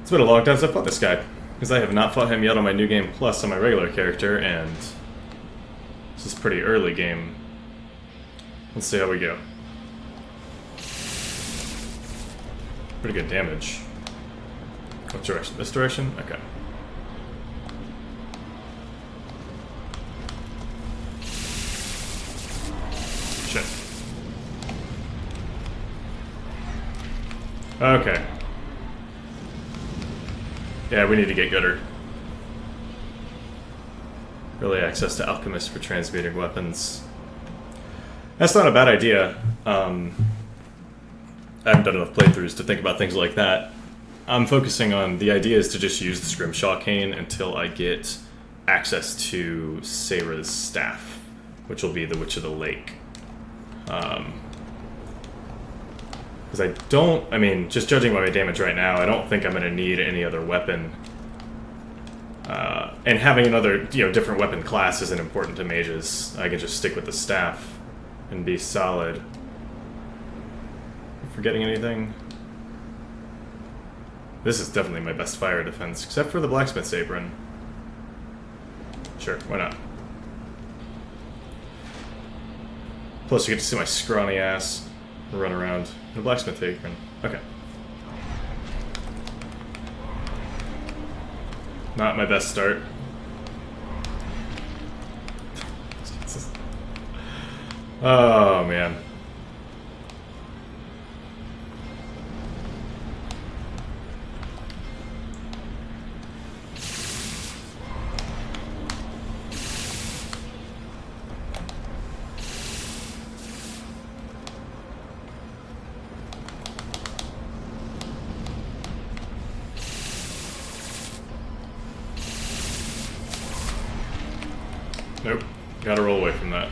It's been a long time since I fought this guy, because I have not fought him yet on my New Game Plus on my regular character, and this is pretty early game. Let's see how we go. Pretty good damage. What direction? This direction? Okay. Shit. Okay. Yeah, we need to get gooder. Early access to alchemists for transmuting weapons. That's not a bad idea. I haven't done enough playthroughs to think about things like that. I'm focusing on the idea is to just use the Scrimshaw Cane until I get access to Sarah's staff, which will be the Witch of the Lake. Because I mean, just judging by my damage right now, I don't think I'm going to need any other weapon. And having another, different weapon class isn't important to mages. I can just stick with the staff and be solid. Forgetting anything? This is definitely my best fire defense, except for the blacksmith's apron. Sure, why not? Plus you get to see my scrawny ass run around in a blacksmith apron. Okay. Not my best start. Oh, man. Nope. Gotta roll away from that.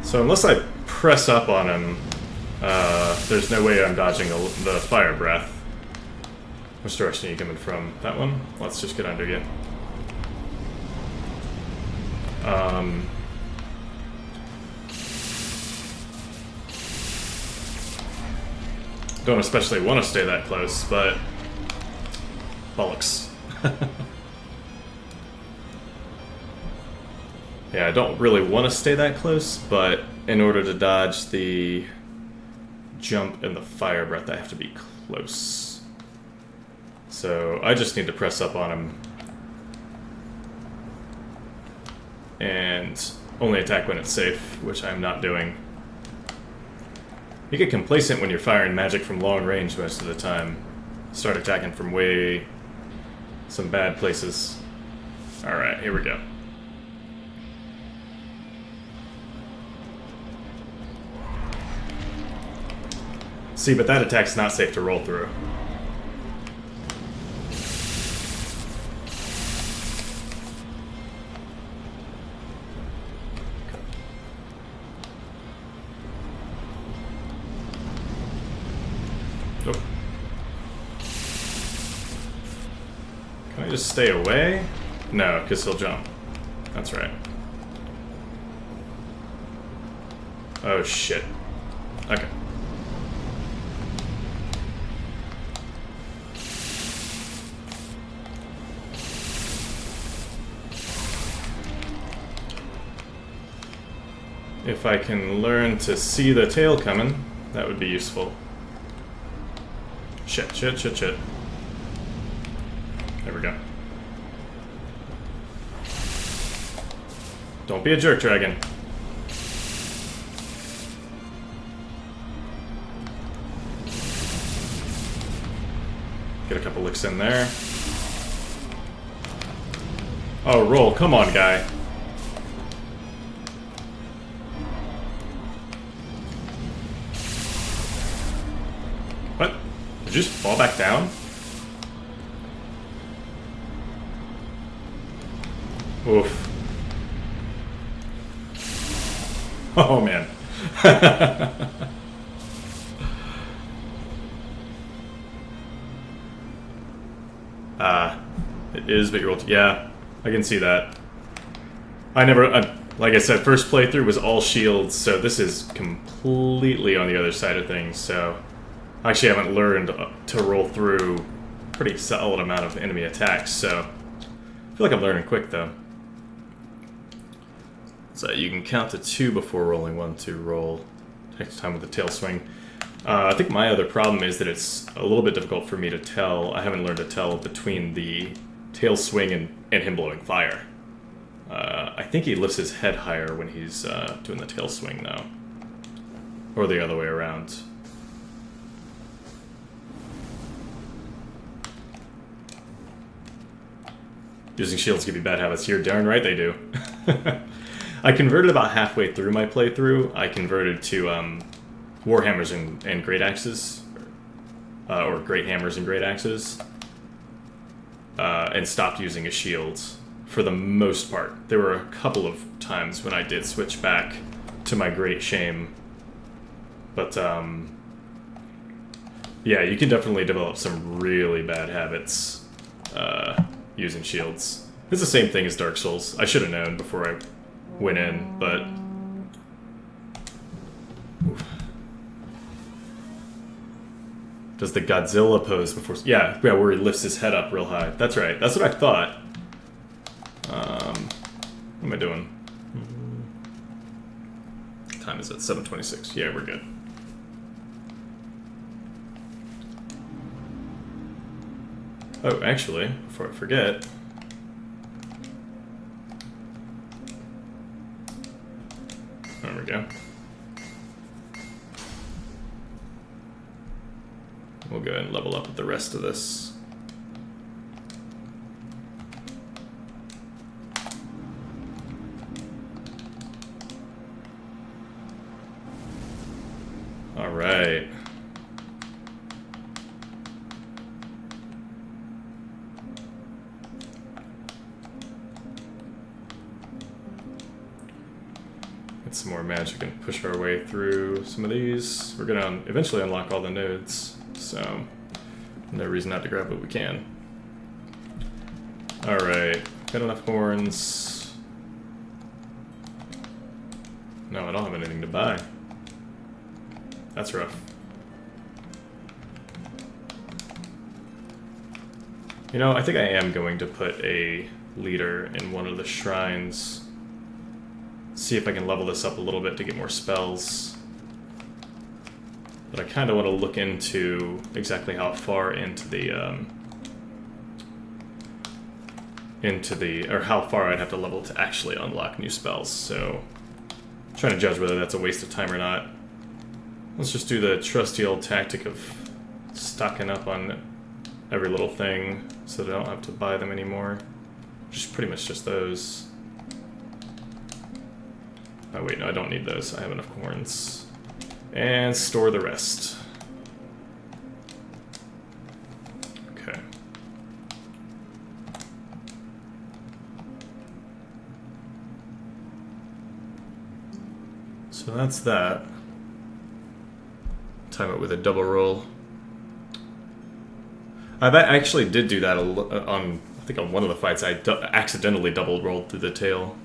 So unless I press up on him, there's no way I'm dodging the fire breath. Which direction are you coming from? That one? Let's just get under you. Don't especially want to stay that close, but bollocks. Yeah, I don't really want to stay that close, but in order to dodge the jump and the fire breath, I have to be close. So I just need to press up on him and only attack when it's safe, which I'm not doing. You get complacent when you're firing magic from long range most of the time. Start attacking from some bad places. Alright, here we go. See, but that attack's not safe to roll through. Nope. Can I just stay away? No, because he'll jump. That's right. Oh, shit. Okay. If I can learn to see the tail coming, that would be useful. Shit, shit, shit, shit. There we go. Don't be a jerk, dragon. Get a couple licks in there. Oh, roll. Come on, guy. What? Did you just fall back down? Oof. Oh, man. It is, but you're yeah, I can see that. I never, like I said, first playthrough was all shields, so this is completely on the other side of things, so I actually haven't learned to roll through a pretty solid amount of enemy attacks, so I feel like I'm learning quick, though. So you can count to 2 before rolling 1 to roll next time with the tail swing. I think my other problem is that it's a little bit difficult for me to tell. I haven't learned to tell between the tail swing and him blowing fire. I think he lifts his head higher when he's doing the tail swing now. Or the other way around. Using shields give you bad habits. You're darn right they do. I converted about halfway through my playthrough. I converted to warhammers and great axes. Or great hammers and great axes. And stopped using a shield for the most part. There were a couple of times when I did switch back to my great shame. But, yeah, you can definitely develop some really bad habits using shields. It's the same thing as Dark Souls. I should have known before I went in, but... Oof. Does the Godzilla pose before... Yeah, where he lifts his head up real high. That's right. That's what I thought. What am I doing? Time is at 7:26. Yeah, we're good. Oh, actually, before I forget... There we go. We'll go ahead and level up with the rest of this. All right. Get some more magic and push our way through some of these. We're gonna eventually unlock all the nodes, so no reason not to grab what we can. All right, got enough horns. No, I don't have anything to buy. That's rough. You know, I think I am going to put a leader in one of the shrines. See if I can level this up a little bit to get more spells. But I kind of want to look into exactly how far into the, or how far I'd have to level to actually unlock new spells. So, I'm trying to judge whether that's a waste of time or not. Let's just do the trusty old tactic of stocking up on every little thing so that I don't have to buy them anymore. Just pretty much just those. Oh wait, no, I don't need those. I have enough horns. And store the rest. Okay. So that's that. Time it with a double roll. I actually did do that on, I think on one of the fights. I accidentally double rolled through the tail.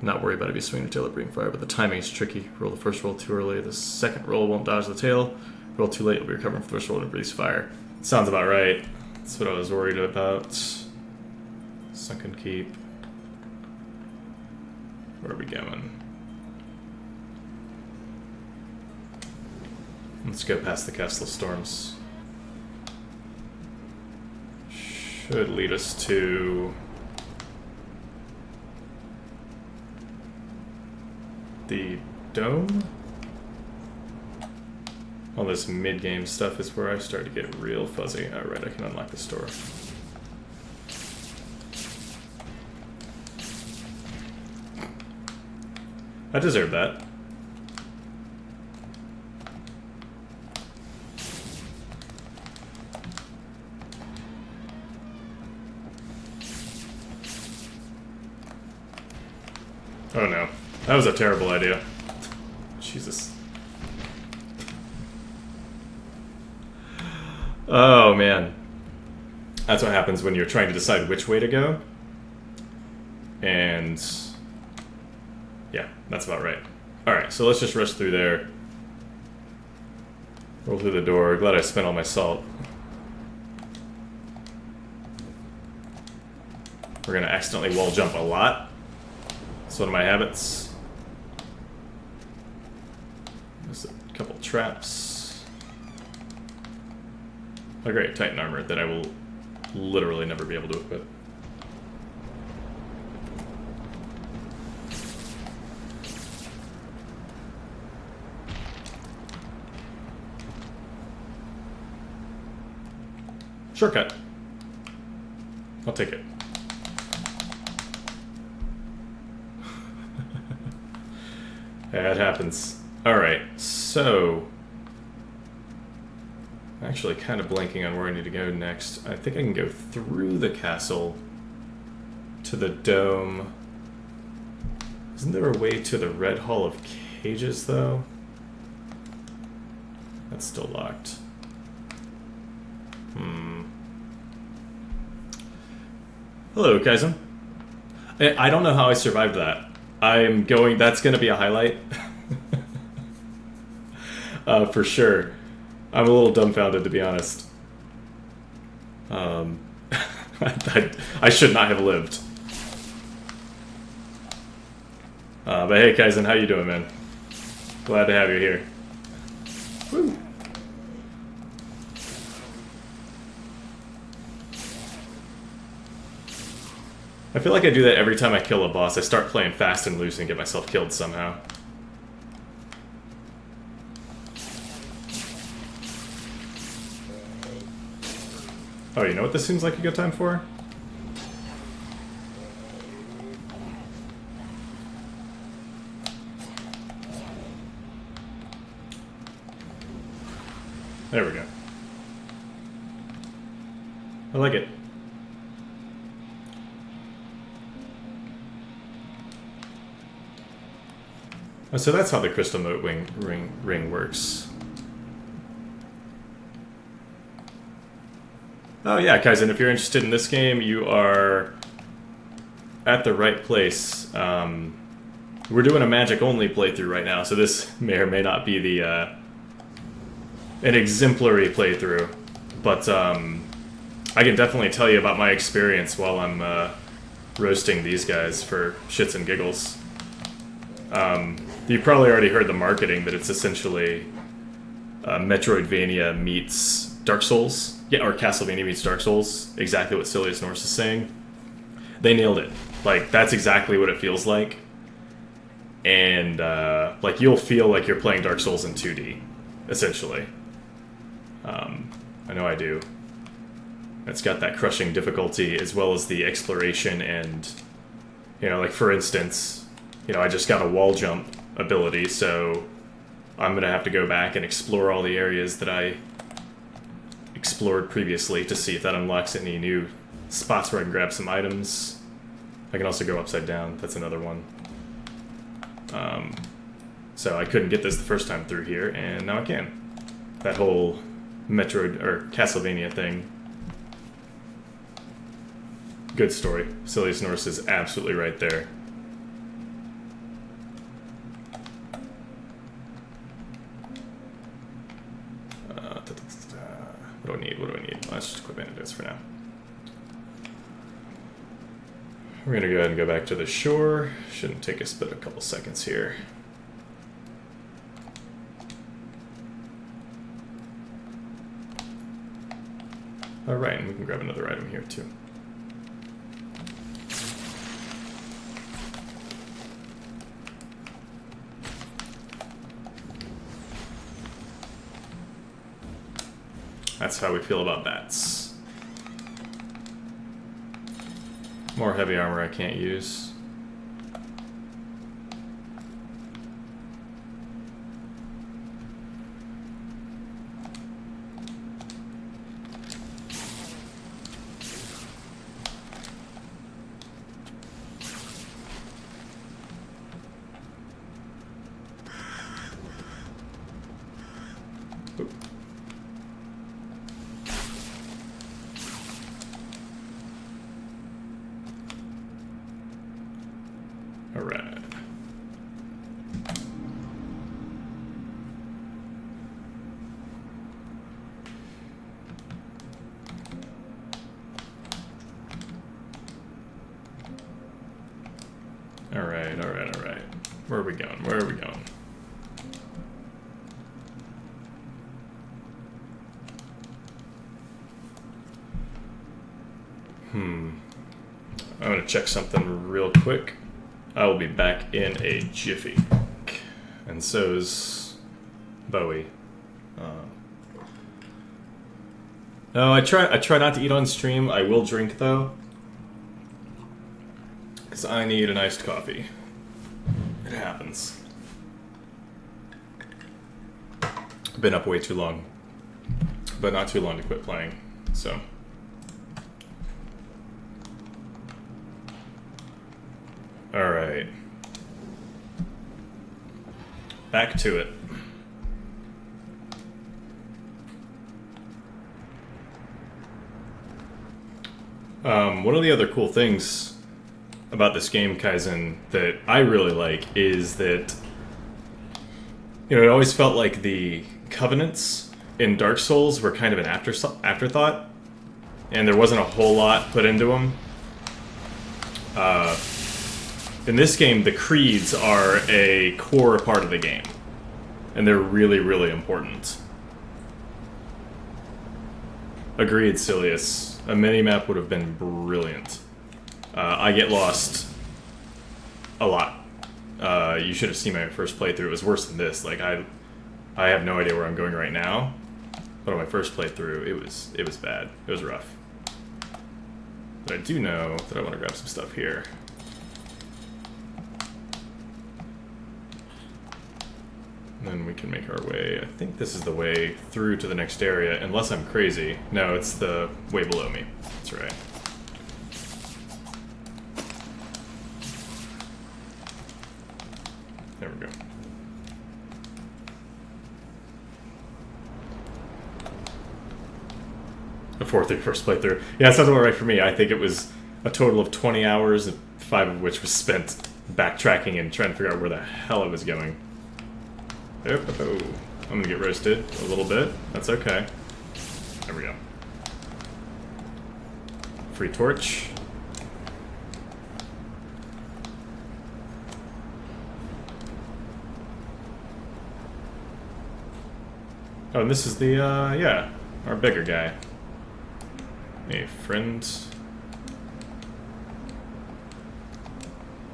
Not worry about if you swing the tail at bring fire, but the timing is tricky. Roll the first roll too early, the second roll won't dodge the tail. Roll too late, you'll be recovering from the first roll and breathe fire. Sounds about right. That's what I was worried about. Sunken Keep. Where are we going? Let's go past the Castle of Storms. Should lead us to the dome. All this mid-game stuff is where I start to get real fuzzy. Alright, I can unlock the store. I deserve that. Oh no. That was a terrible idea. Jesus. Oh man. That's what happens when you're trying to decide which way to go. And yeah, that's about right. Alright, so let's just rush through there. Roll through the door. Glad I spent all my salt. We're gonna accidentally wall jump a lot. It's one of my habits. There's a couple traps. Oh great, Titan armor that I will literally never be able to equip. Shortcut. I'll take it. Yeah, it happens. Alright, so I'm actually kind of blanking on where I need to go next. I think I can go through the castle to the dome. Isn't there a way to the Red Hall of Cages, though? That's still locked. Hello, Kaizen. I don't know how I survived that. I'm going... That's going to be a highlight. For sure. I'm a little dumbfounded, to be honest. I should not have lived. But hey, Kaizen, how you doing, man? Glad to have you here. Woo. I feel like I do that every time I kill a boss. I start playing fast and loose and get myself killed somehow. Oh, you know what this seems like a good time for? There we go. I like it. Oh, so that's how the crystal moat ring works. Oh yeah, Kaizen, if you're interested in this game, you are at the right place. We're doing a magic-only playthrough right now, so this may or may not be the an exemplary playthrough. But I can definitely tell you about my experience while I'm roasting these guys for shits and giggles. You probably already heard the marketing that it's essentially Metroidvania meets Dark Souls. Yeah, or Castlevania meets Dark Souls. Exactly what Silius Norse is saying. They nailed it. Like, that's exactly what it feels like. And, like, you'll feel like you're playing Dark Souls in 2D, essentially. I know I do. It's got that crushing difficulty as well as the exploration and, you know, like, for instance, you know, I just got a wall jump ability, so I'm gonna have to go back and explore all the areas that I explored previously to see if that unlocks any new spots where I can grab some items. I can also go upside down. That's another one. So I couldn't get this the first time through here, and now I can. That whole Metroid or Castlevania thing. Good story. Silius Norse is absolutely right there. What do I need? What do I need? Let's just equip antidotes for now. We're gonna go ahead and go back to the shore. Shouldn't take us but a couple seconds here. Alright, and we can grab another item here too. That's how we feel about bats. More heavy armor I can't use. Alright. Alright. Where are we going? Where are we going? I'm gonna check something real quick. I will be back in a jiffy. And so's Bowie. No, I try not to eat on stream. I will drink though, because I need an iced coffee. It happens. Been up way too long, but not too long to quit playing. So. Alright. Back to it. One of the other cool things about this game, Kaizen, that I really like is that, you know, it always felt like the covenants in Dark Souls were kind of an afterthought, and there wasn't a whole lot put into them. In this game, the creeds are a core part of the game, and they're really, really important. Agreed, Silius. A mini-map would have been brilliant. I get lost a lot. You should have seen my first playthrough. It was worse than this. Like, I have no idea where I'm going right now, but on my first playthrough, it was bad. It was rough. But I do know that I want to grab some stuff here. Then we can make our way. I think this is the way through to the next area, unless I'm crazy. No, it's the way below me. That's right. There we go. A 4-3 first playthrough. Yeah, it sounds about right for me. I think it was a total of 20 hours, 5 of which was spent backtracking and trying to figure out where the hell I was going. Oh, I'm gonna get roasted a little bit. That's okay. There we go. Free torch. Oh, and this is the, yeah, our bigger guy. Hey, friend.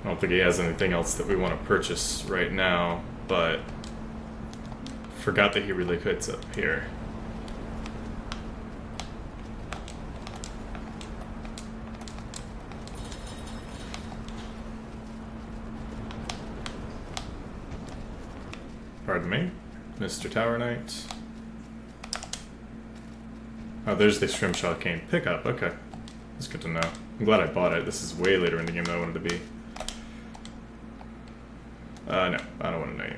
I don't think he has anything else that we want to purchase right now, but forgot that he really could up here. Pardon me, Mr. Tower Knight. Oh, there's the Shrimshaw Cane pickup. Okay, that's good to know. I'm glad I bought it. This is way later in the game than I wanted to be. No, I don't want to know you.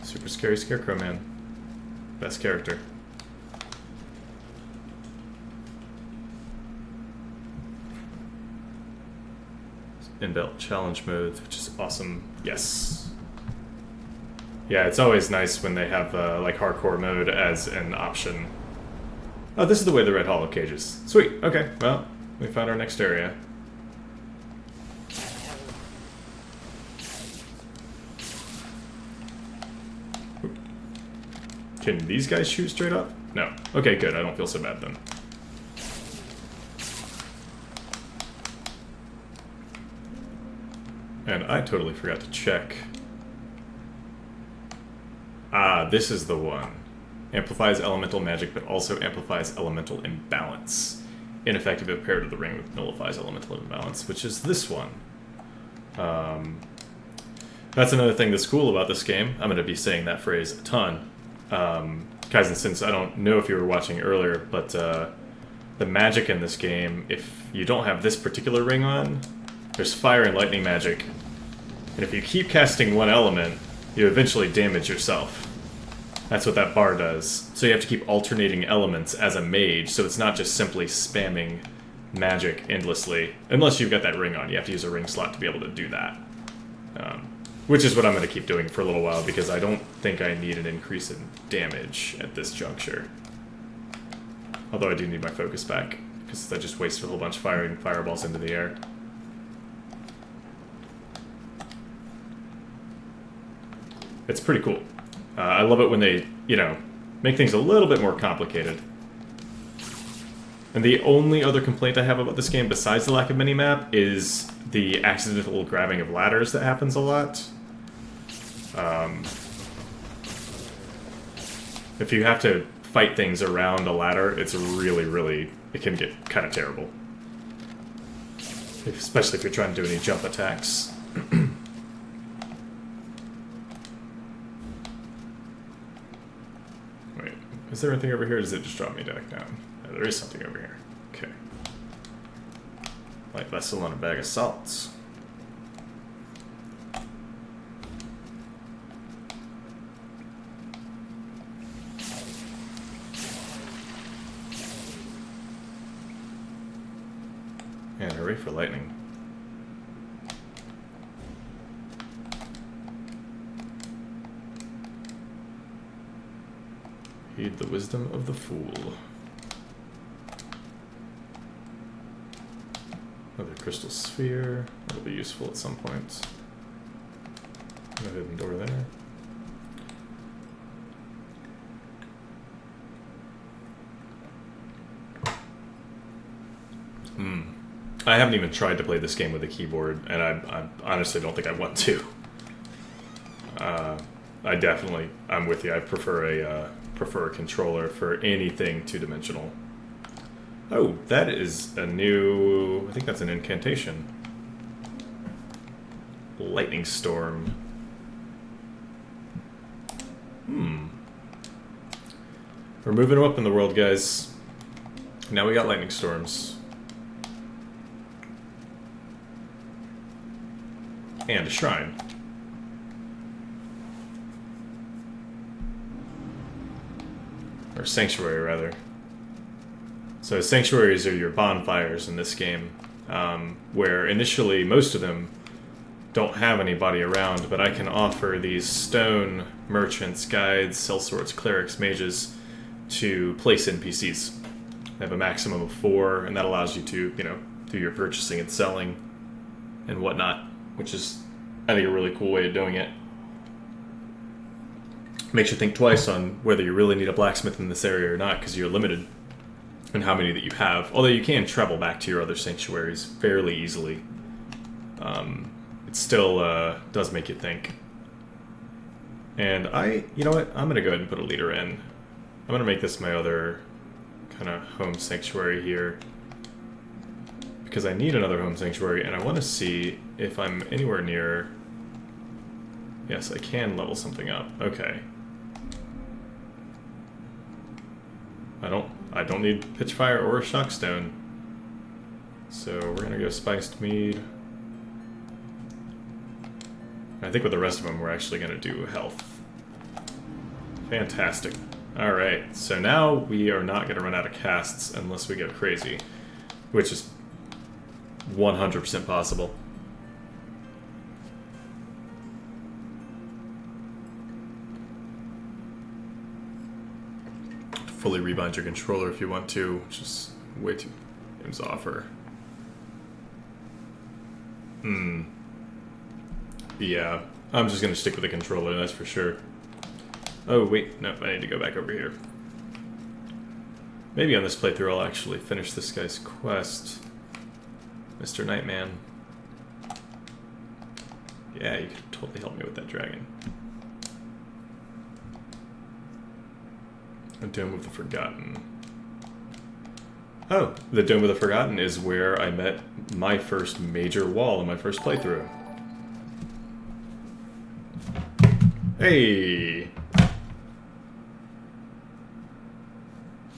Super scary Scarecrow Man. Best character. Inbuilt challenge mode, which is awesome. Yes. Yeah, it's always nice when they have like hardcore mode as an option. Oh, this is the way the Red Hollow Cage is. Sweet. Okay. Well, we found our next area. Can these guys shoot straight up? No. Okay, good. I don't feel so bad then. And I totally forgot to check. Ah, this is the one. Amplifies elemental magic, but also amplifies elemental imbalance. Ineffective if paired with the ring, which nullifies elemental imbalance, which is this one. That's another thing that's cool about this game. I'm going to be saying that phrase a ton. Kaizen, since I don't know if you were watching earlier, but the magic in this game, if you don't have this particular ring on, there's fire and lightning magic. And if you keep casting one element, you eventually damage yourself. That's what that bar does. So you have to keep alternating elements as a mage, so it's not just simply spamming magic endlessly. Unless you've got that ring on, you have to use a ring slot to be able to do that. Which is what I'm going to keep doing for a little while, because I don't think I need an increase in damage at this juncture. Although I do need my focus back, because I just wasted a whole bunch firing fireballs into the air. It's pretty cool. I love it when they, you know, make things a little bit more complicated. And the only other complaint I have about this game, besides the lack of minimap, is the accidental grabbing of ladders that happens a lot. If you have to fight things around a ladder, it's really, it can get kind of terrible. Especially if you're trying to do any jump attacks. Wait, is there anything over here, or does it just drop me back down? No, there is something over here. Okay. Light vessel and a bag of salts. And hooray for lightning. Heed the wisdom of the fool. Another crystal sphere. That'll be useful at some point. No hidden door there. I haven't even tried to play this game with a keyboard, and I honestly don't think I want to. I'm with you. I prefer a controller for anything two-dimensional. Oh, that is a new... I think that's an incantation. Lightning storm. We're moving up in the world, guys. Now we got lightning storms. And a shrine. Or sanctuary, rather. So sanctuaries are your bonfires in this game, where initially most of them don't have anybody around, but I can offer these stone merchants, guides, sellswords, clerics, mages to place NPCs. They have a maximum of 4, and that allows you to, you know, do your purchasing and selling and whatnot, which is, I think, a really cool way of doing it. Makes you think twice on whether you really need a blacksmith in this area or not, because you're limited in how many that you have. Although you can travel back to your other sanctuaries fairly easily. It still does make you think. And you know what? I'm going to go ahead and put a leader in. I'm going to make this my other kind of home sanctuary here. Because I need another home sanctuary, and I want to see if I'm anywhere near... Yes, I can level something up. Okay. I don't need pitchfire or shockstone. So we're gonna go spiced mead. I think with the rest of them, we're actually gonna do health. Fantastic. Alright, so now we are not gonna run out of casts unless we go crazy, which is 100% possible. Fully rebind your controller if you want to, which is way too games offer. Yeah, I'm just gonna stick with the controller, that's for sure. Oh, wait. No, I need to go back over here. Maybe on this playthrough I'll actually finish this guy's quest. Mr. Nightman. Yeah, you could totally help me with that dragon. A Dome of the Forgotten. Oh, the Dome of the Forgotten is where I met my first major wall in my first playthrough. Hey!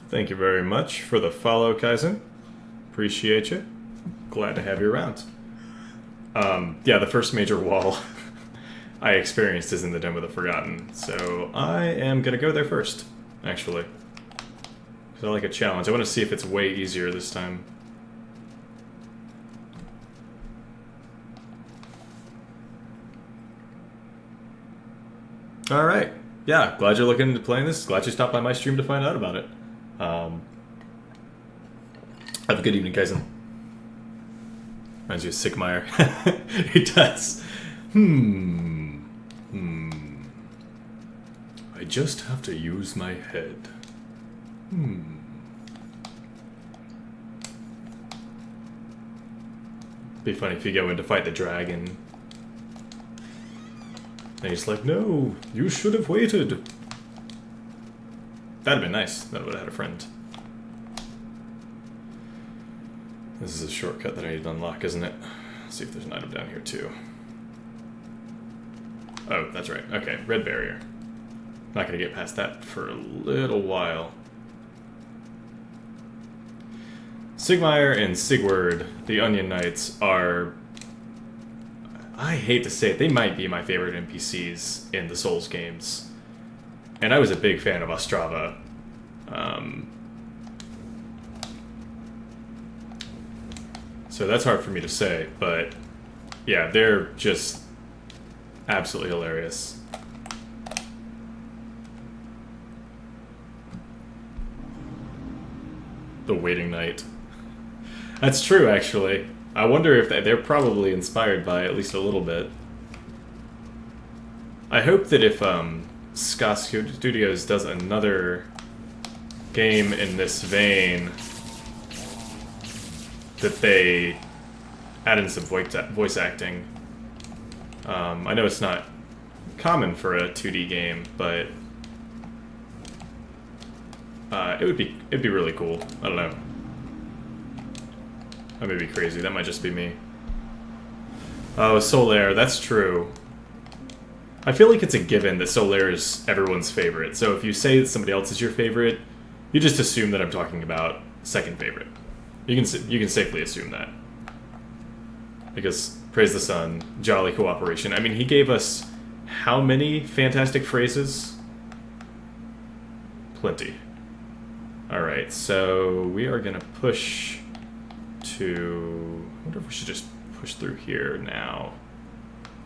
Thank you very much for the follow, Kaizen. Appreciate you. Glad to have you around. Yeah, the first major wall I experienced is in the Dome of the Forgotten, so I am gonna go there first, actually. Because I like a challenge. I want to see if it's way easier this time. Alright. Yeah, glad you're looking into playing this. Glad you stopped by my stream to find out about it. Have a good evening, Kaizen. Reminds you of Sigmire. He does. I just have to use my head. Be funny if you go in to fight the dragon. And he's like, no, you should have waited. That'd have been nice. That would have had a friend. This is a shortcut that I need to unlock, isn't it? Let's see if there's an item down here, too. Oh, that's right. Okay, red barrier. Not gonna get past that for a little while. Sigmire and Sigurd, the Onion Knights, are... I hate to say it, they might be my favorite NPCs in the Souls games. And I was a big fan of Ostrava. So that's hard for me to say, but yeah, they're just absolutely hilarious. The Waiting Knight. That's true, actually. I wonder if they're probably inspired by at least a little bit. I hope that if Ska Studios does another game in this vein, that they add in some voice acting. I know it's not common for a 2D game, but it'd be really cool. I don't know. I may be crazy. That might just be me. Oh, Solaire. That's true. I feel like it's a given that Solaire is everyone's favorite. So if you say that somebody else is your favorite, you just assume that I'm talking about second favorite. You can safely assume that. Because praise the sun, jolly cooperation. I mean, he gave us how many fantastic phrases? Plenty. Alright, so we are gonna push to... I wonder if we should just push through here now.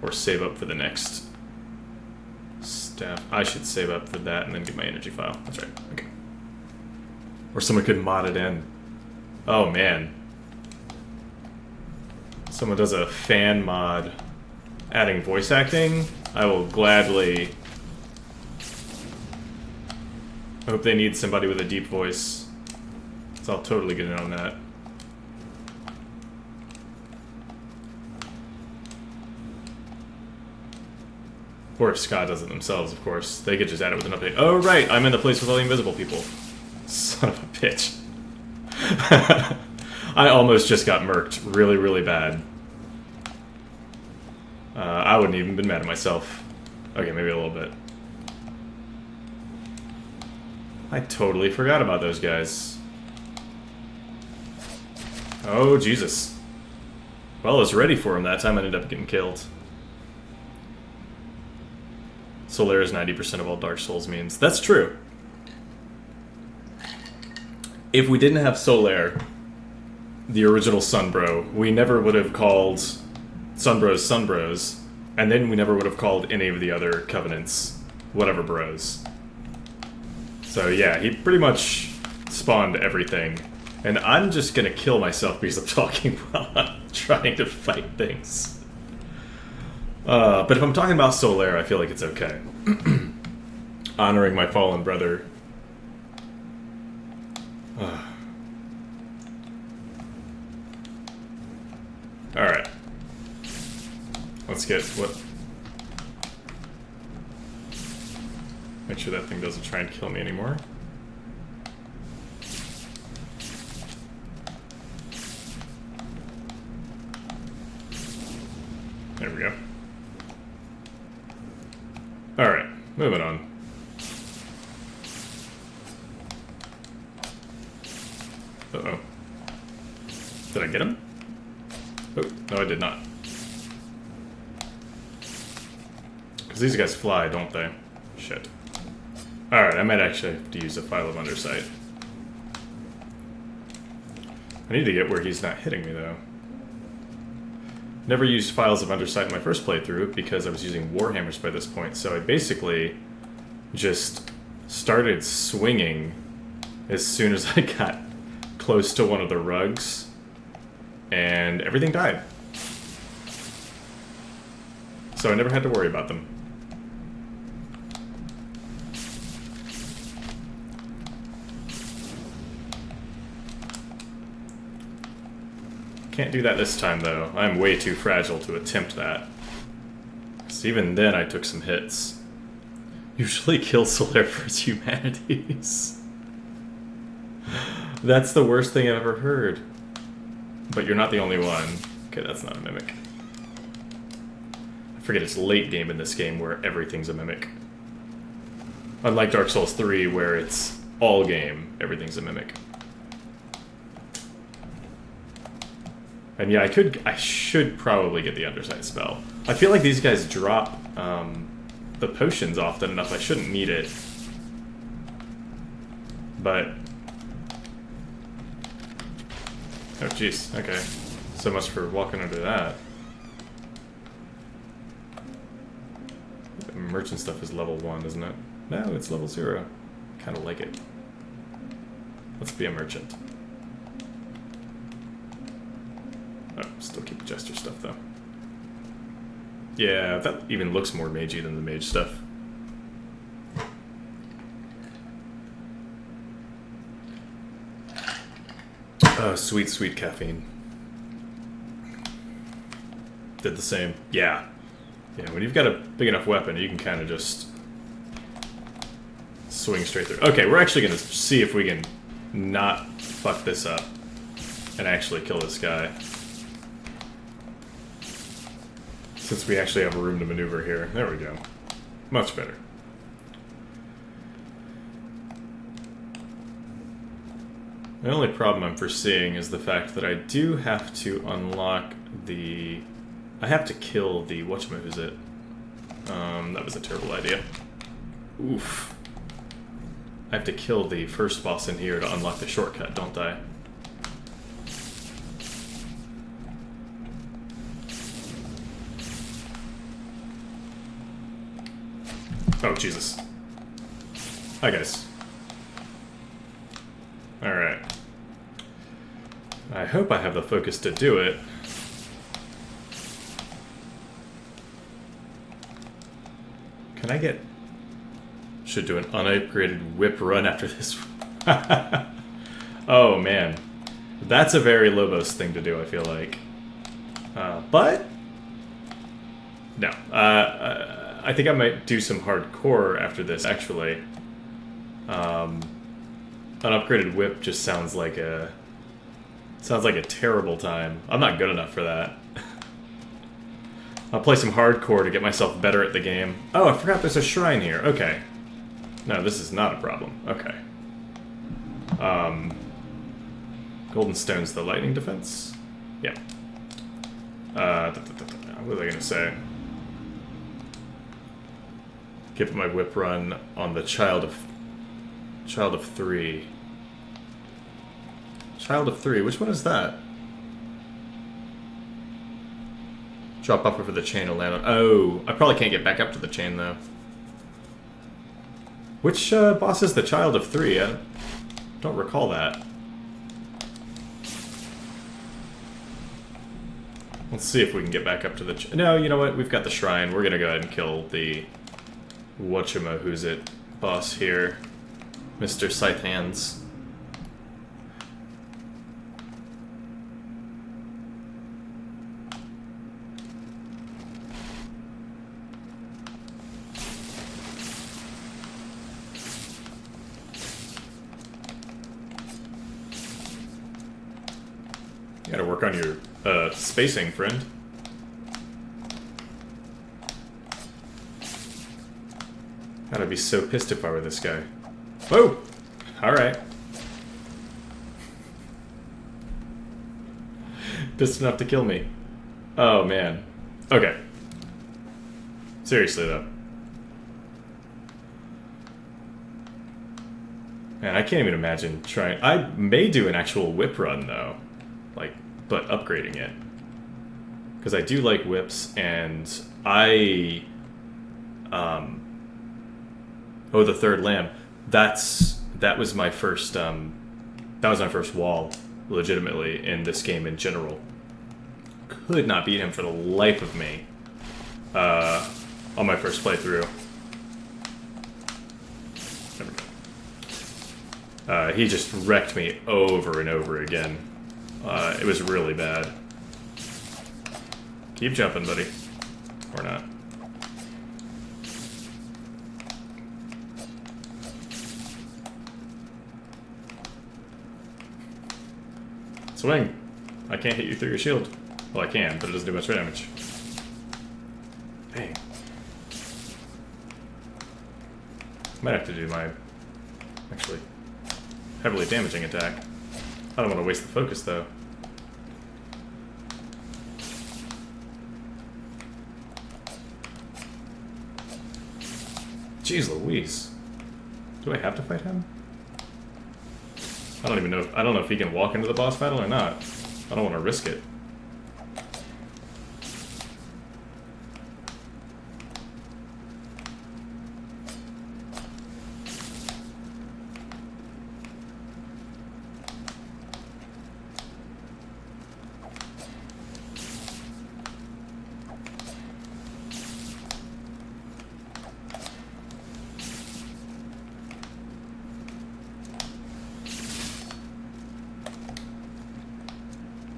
Or save up for the next staff. I should save up for that and then get my energy file. That's right, okay. Or someone could mod it in. Oh man. Someone does a fan mod adding voice acting, I will gladly... I hope they need somebody with a deep voice. So I'll totally get in on that. Or if Scott does it themselves, of course. They could just add it with an update. Oh right, I'm in the place with all the invisible people. Son of a bitch. I almost just got murked really, really bad. I wouldn't even been mad at myself. Okay, maybe a little bit. I totally forgot about those guys. Oh, Jesus. Well, I was ready for him that time. I ended up getting killed. Solaire is 90% of all Dark Souls means. That's true. If we didn't have Solaire, the original Sunbro, we never would have called Sunbros Sunbros, and then we never would have called any of the other Covenants whatever bros. So yeah, he pretty much spawned everything. And I'm just gonna kill myself because I'm talking while I'm trying to fight things. But if I'm talking about Solaire, I feel like it's okay. Honoring my fallen brother. Alright. Let's get what... Make sure that thing doesn't try and kill me anymore. There we go. Alright, moving on. Uh-oh. Did I get him? Oh, no I did not. Because these guys fly, don't they? Shit. Alright, I might actually have to use a file of undersight. I need to get where he's not hitting me, though. Never used files of undersight in my first playthrough because I was using warhammers by this point, so I basically just started swinging as soon as I got close to one of the rugs, and everything died. So I never had to worry about them. Can't do that this time, though. I'm way too fragile to attempt that. So even then, I took some hits. Usually kill Solaire for its humanities. That's the worst thing I've ever heard. But you're not the only one. Okay, that's not a mimic. I forget it's late game in this game where everything's a mimic. Unlike Dark Souls 3 where it's all game, everything's a mimic. And yeah, I should probably get the undersight spell. I feel like these guys drop the potions often enough. I shouldn't need it. But... oh, jeez. Okay. So much for walking under that. The merchant stuff is level 1, isn't it? No, it's level 0. Kind of like it. Let's be a merchant. Oh, still keep the jester stuff, though. Yeah, that even looks more magey than the mage stuff. Oh, sweet, sweet caffeine. Did the same. Yeah. Yeah, when you've got a big enough weapon, you can kind of just swing straight through. Okay, we're actually going to see if we can not fuck this up and actually kill this guy. Since we actually have room to maneuver here. There we go. Much better. The only problem I'm foreseeing is the fact that I do have to unlock the... I have to kill the... whatchamacallit. That was a terrible idea. Oof. I have to kill the first boss in here to unlock the shortcut, don't I? Oh, Jesus. Hi, guys. Alright. I hope I have the focus to do it. Can I get... should do an unupgraded whip run after this. Oh, man. That's a very Lobos thing to do, I feel like. But... no. I think I might do some hardcore after this, actually. An upgraded whip just sounds like a terrible time. I'm not good enough for that. I'll play some hardcore to get myself better at the game. Oh, I forgot there's a shrine here. Okay. No, this is not a problem. Okay. Golden Stone's the lightning defense? Yeah. What was I gonna say? Give my whip run on the Child of 3. Child of 3, which one is that? Drop off over the chain and land on... oh, I probably can't get back up to the chain, though. Which boss is the Child of 3? I don't recall that. Let's see if we can get back up to the... no, you know what? We've got the shrine. We're gonna go ahead and kill the... whatchama-who's-it boss here, Mr. Scythe Hands. You gotta work on your spacing, friend. God, I'd be so pissed if I were this guy. Whoa! Alright. Pissed enough to kill me. Oh, man. Okay. Seriously, though. Man, I can't even imagine trying... I may do an actual whip run, though. Like, but upgrading it. Because I do like whips, and I... Oh, the third lamb. That was my first wall, legitimately, in this game in general. Could not beat him for the life of me on my first playthrough. He just wrecked me over and over again. It was really bad. Keep jumping, buddy. Or not. Swing! I can't hit you through your shield. Well, I can, but it doesn't do much damage. Dang. Might have to do my, actually, heavily damaging attack. I don't want to waste the focus, though. Jeez Louise. Do I have to fight him? I don't even know if, I don't know if he can walk into the boss battle or not. I don't want to risk it.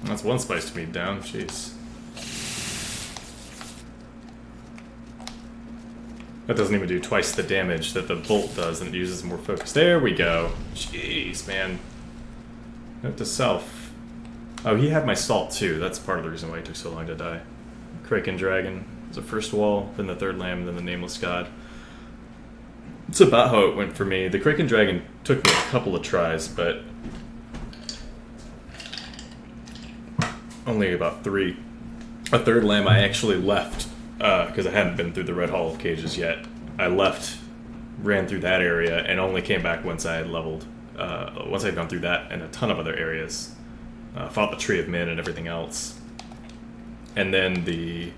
That's one spice to beat down, jeez. That doesn't even do twice the damage that the bolt does, and it uses more focus. There we go. Jeez, man. Note to self. Oh, he had my salt too. That's part of the reason why it took so long to die. Kraken Dragon was the first wall, then the third lamb, then the Nameless God. It's about how it went for me. The Kraken Dragon took me a couple of tries, but only about 3. A third lamb I actually left, because I hadn't been through the Red Hall of Cages yet. I left, ran through that area, and only came back once I had leveled. Once I'd gone through that and a ton of other areas. Fought the Tree of Men and everything else. And then the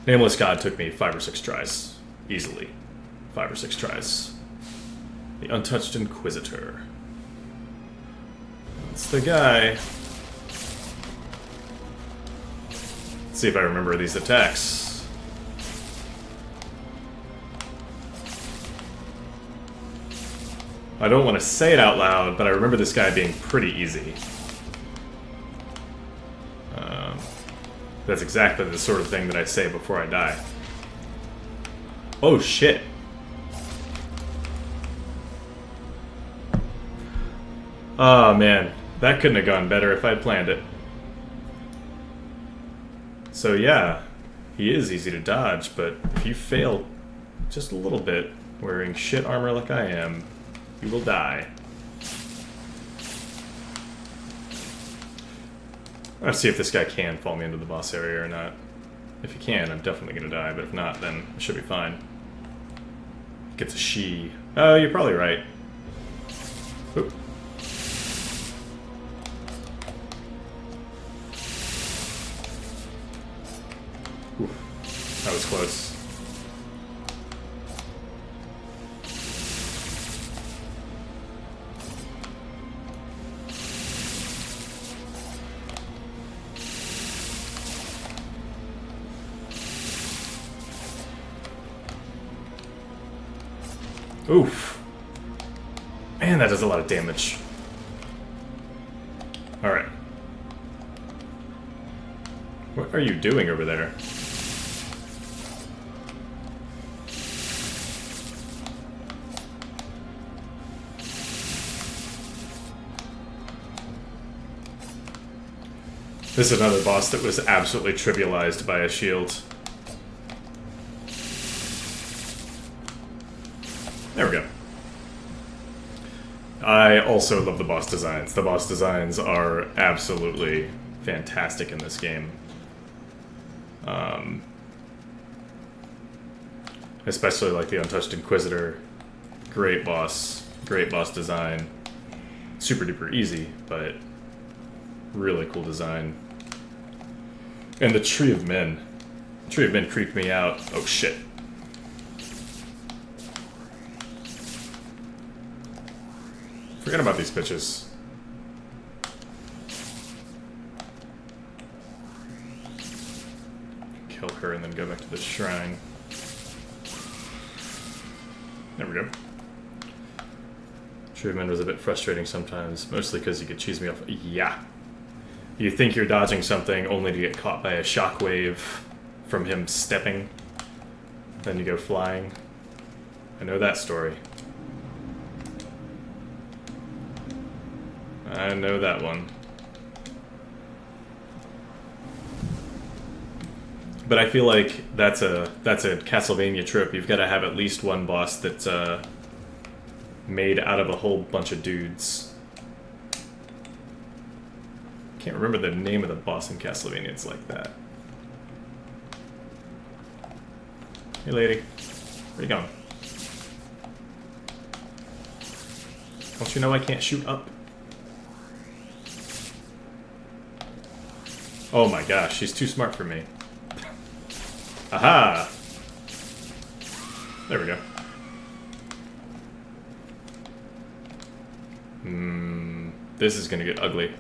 Nameless God took me 5 or 6 tries. Easily. 5 or 6 tries. The Untouched Inquisitor. That's the guy. See if I remember these attacks. I don't want to say it out loud, but I remember this guy being pretty easy. That's exactly the sort of thing that I say before I die. Oh shit. Oh man, that couldn't have gone better if I'd planned it. So yeah, he is easy to dodge, but if you fail just a little bit, wearing shit armor like I am, you will die. Let's see if this guy can fall me into the boss area or not. If he can, I'm definitely gonna die, but if not, then it should be fine. Gets a she. Oh, you're probably right. Oop. Oof. That was close. Oof. Man, that does a lot of damage. Alright. What are you doing over there? This is another boss that was absolutely trivialized by a shield. There we go. I also love the boss designs. The boss designs are absolutely fantastic in this game. Especially like the Untouched Inquisitor. Great boss design. Super duper easy, but really cool design. And the Tree of Men. Tree of Men creeped me out. Oh shit. Forget about these bitches. Kill her and then go back to the shrine. There we go. Tree of Men was a bit frustrating sometimes, mostly because you could cheese me off. Yeah. You think you're dodging something only to get caught by a shockwave from him stepping. Then you go flying. I know that story. I know that one. But I feel like that's a Castlevania trope. You've got to have at least one boss that's made out of a whole bunch of dudes. Can't remember the name of the boss in Castlevania. It's like that. Hey, lady. Where you going? Don't you know I can't shoot up? Oh my gosh, she's too smart for me. Aha! There we go. This is gonna get ugly.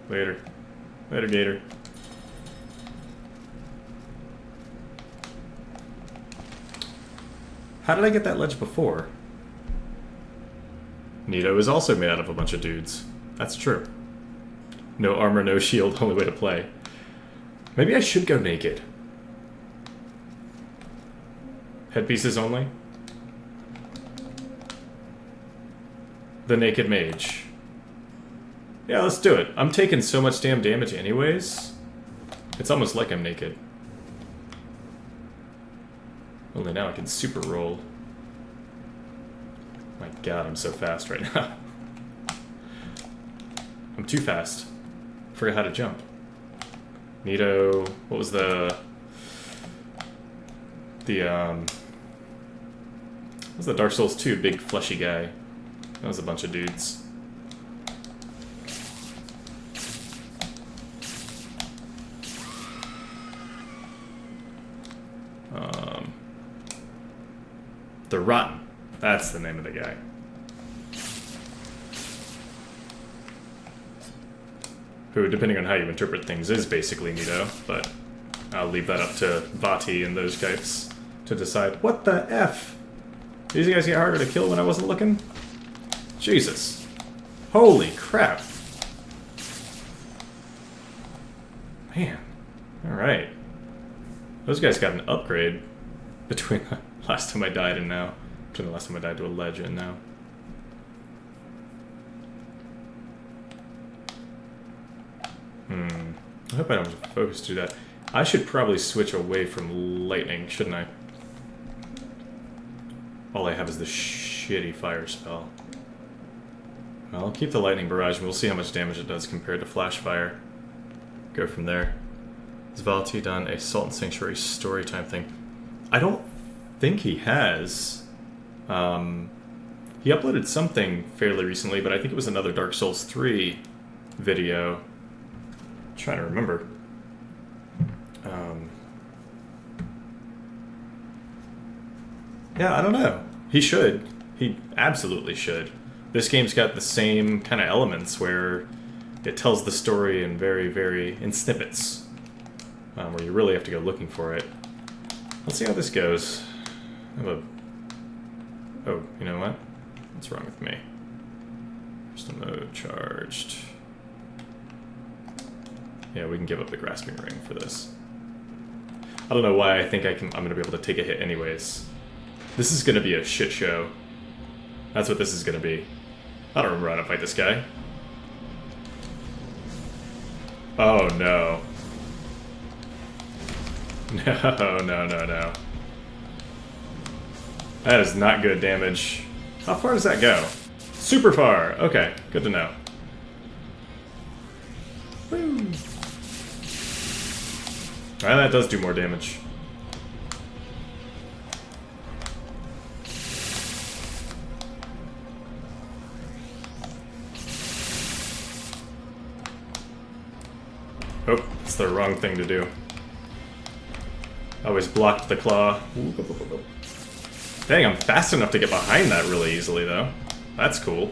Later. Later, Gator. How did I get that ledge before? Nito is also made out of a bunch of dudes. That's true. No armor, no shield, only way to play. Maybe I should go naked. Headpieces only? The Naked Mage. Yeah, let's do it. I'm taking so much damn damage anyways. It's almost like I'm naked. Only now I can super roll. My god, I'm so fast right now. I'm too fast. Forgot how to jump. Nito, what was the what was the Dark Souls 2 big fleshy guy? That was a bunch of dudes. The Rotten. That's the name of the guy. Who, depending on how you interpret things, is basically Nito, but I'll leave that up to Vati and those guys to decide. What the F? These guys get harder to kill when I wasn't looking? Jesus. Holy crap. Man. Alright. Those guys got an upgrade between the last time I died and now. Between the last time I died to a ledge and now. I hope I don't have to focus to that. I should probably switch away from lightning, shouldn't I? All I have is the shitty fire spell. Well, I'll keep the lightning barrage and we'll see how much damage it does compared to flash fire. Go from there. Has Valti done a Salt and Sanctuary storytime thing? I don't think he has. He uploaded something fairly recently, but I think it was another Dark Souls 3 video. I'm trying to remember. Yeah, I don't know. He should. He absolutely should. This game's got the same kind of elements where it tells the story in in snippets. where you really have to go looking for it. Let's see how this goes. I have a... Oh, you know what? What's wrong with me? Crystal mode charged. Yeah, we can give up the grasping ring for this. I don't know why I think I'm going to be able to take a hit anyways. This is going to be a shit show. That's what this is going to be. I don't remember how to fight this guy. Oh, no. No. That is not good damage. How far does that go? Super far. Okay, good to know. Woo. Alright, that does do more damage. Oh, it's the wrong thing to do. Always blocked the claw. Dang, I'm fast enough to get behind that really easily, though. That's cool.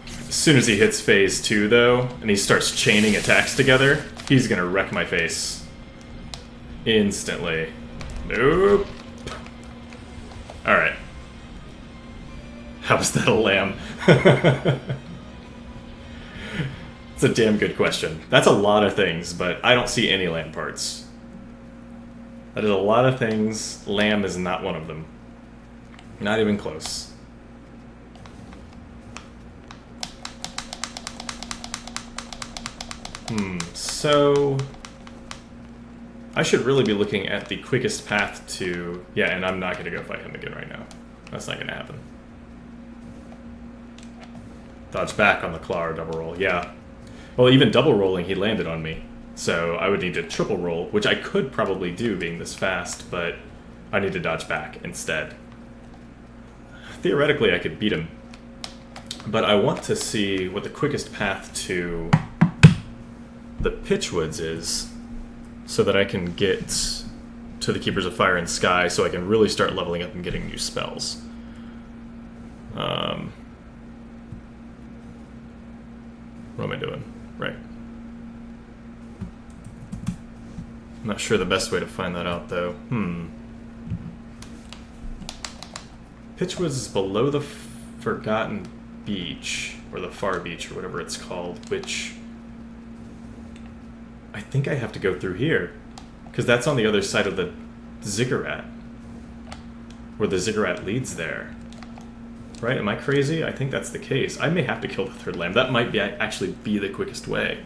As soon as he hits phase 2, though, and he starts chaining attacks together, he's gonna wreck my face. Instantly. Nope. Alright. How is that a lamb? It's a damn good question. That's a lot of things, but I don't see any lamb parts. That is a lot of things. Lamb is not one of them. Not even close. So... I should really be looking at the quickest path to... Yeah, and I'm not going to go fight him again right now. That's not going to happen. Dodge back on the claw or double roll, yeah. Well, even double rolling, he landed on me. So I would need to triple roll, which I could probably do being this fast, but I need to dodge back instead. Theoretically, I could beat him. But I want to see what the quickest path to the Pitchwoods is, so that I can get to the Keepers of Fire and Sky, so I can really start leveling up and getting new spells. What am I doing? Right. I'm not sure the best way to find that out, though. Pitchwoods is below the Forgotten Beach, or the Far Beach, or whatever it's called, which... I think I have to go through here, because that's on the other side of the Ziggurat, where the Ziggurat leads there. Right? Am I crazy? I think that's the case. I may have to kill the third lamb. That might actually be the quickest way.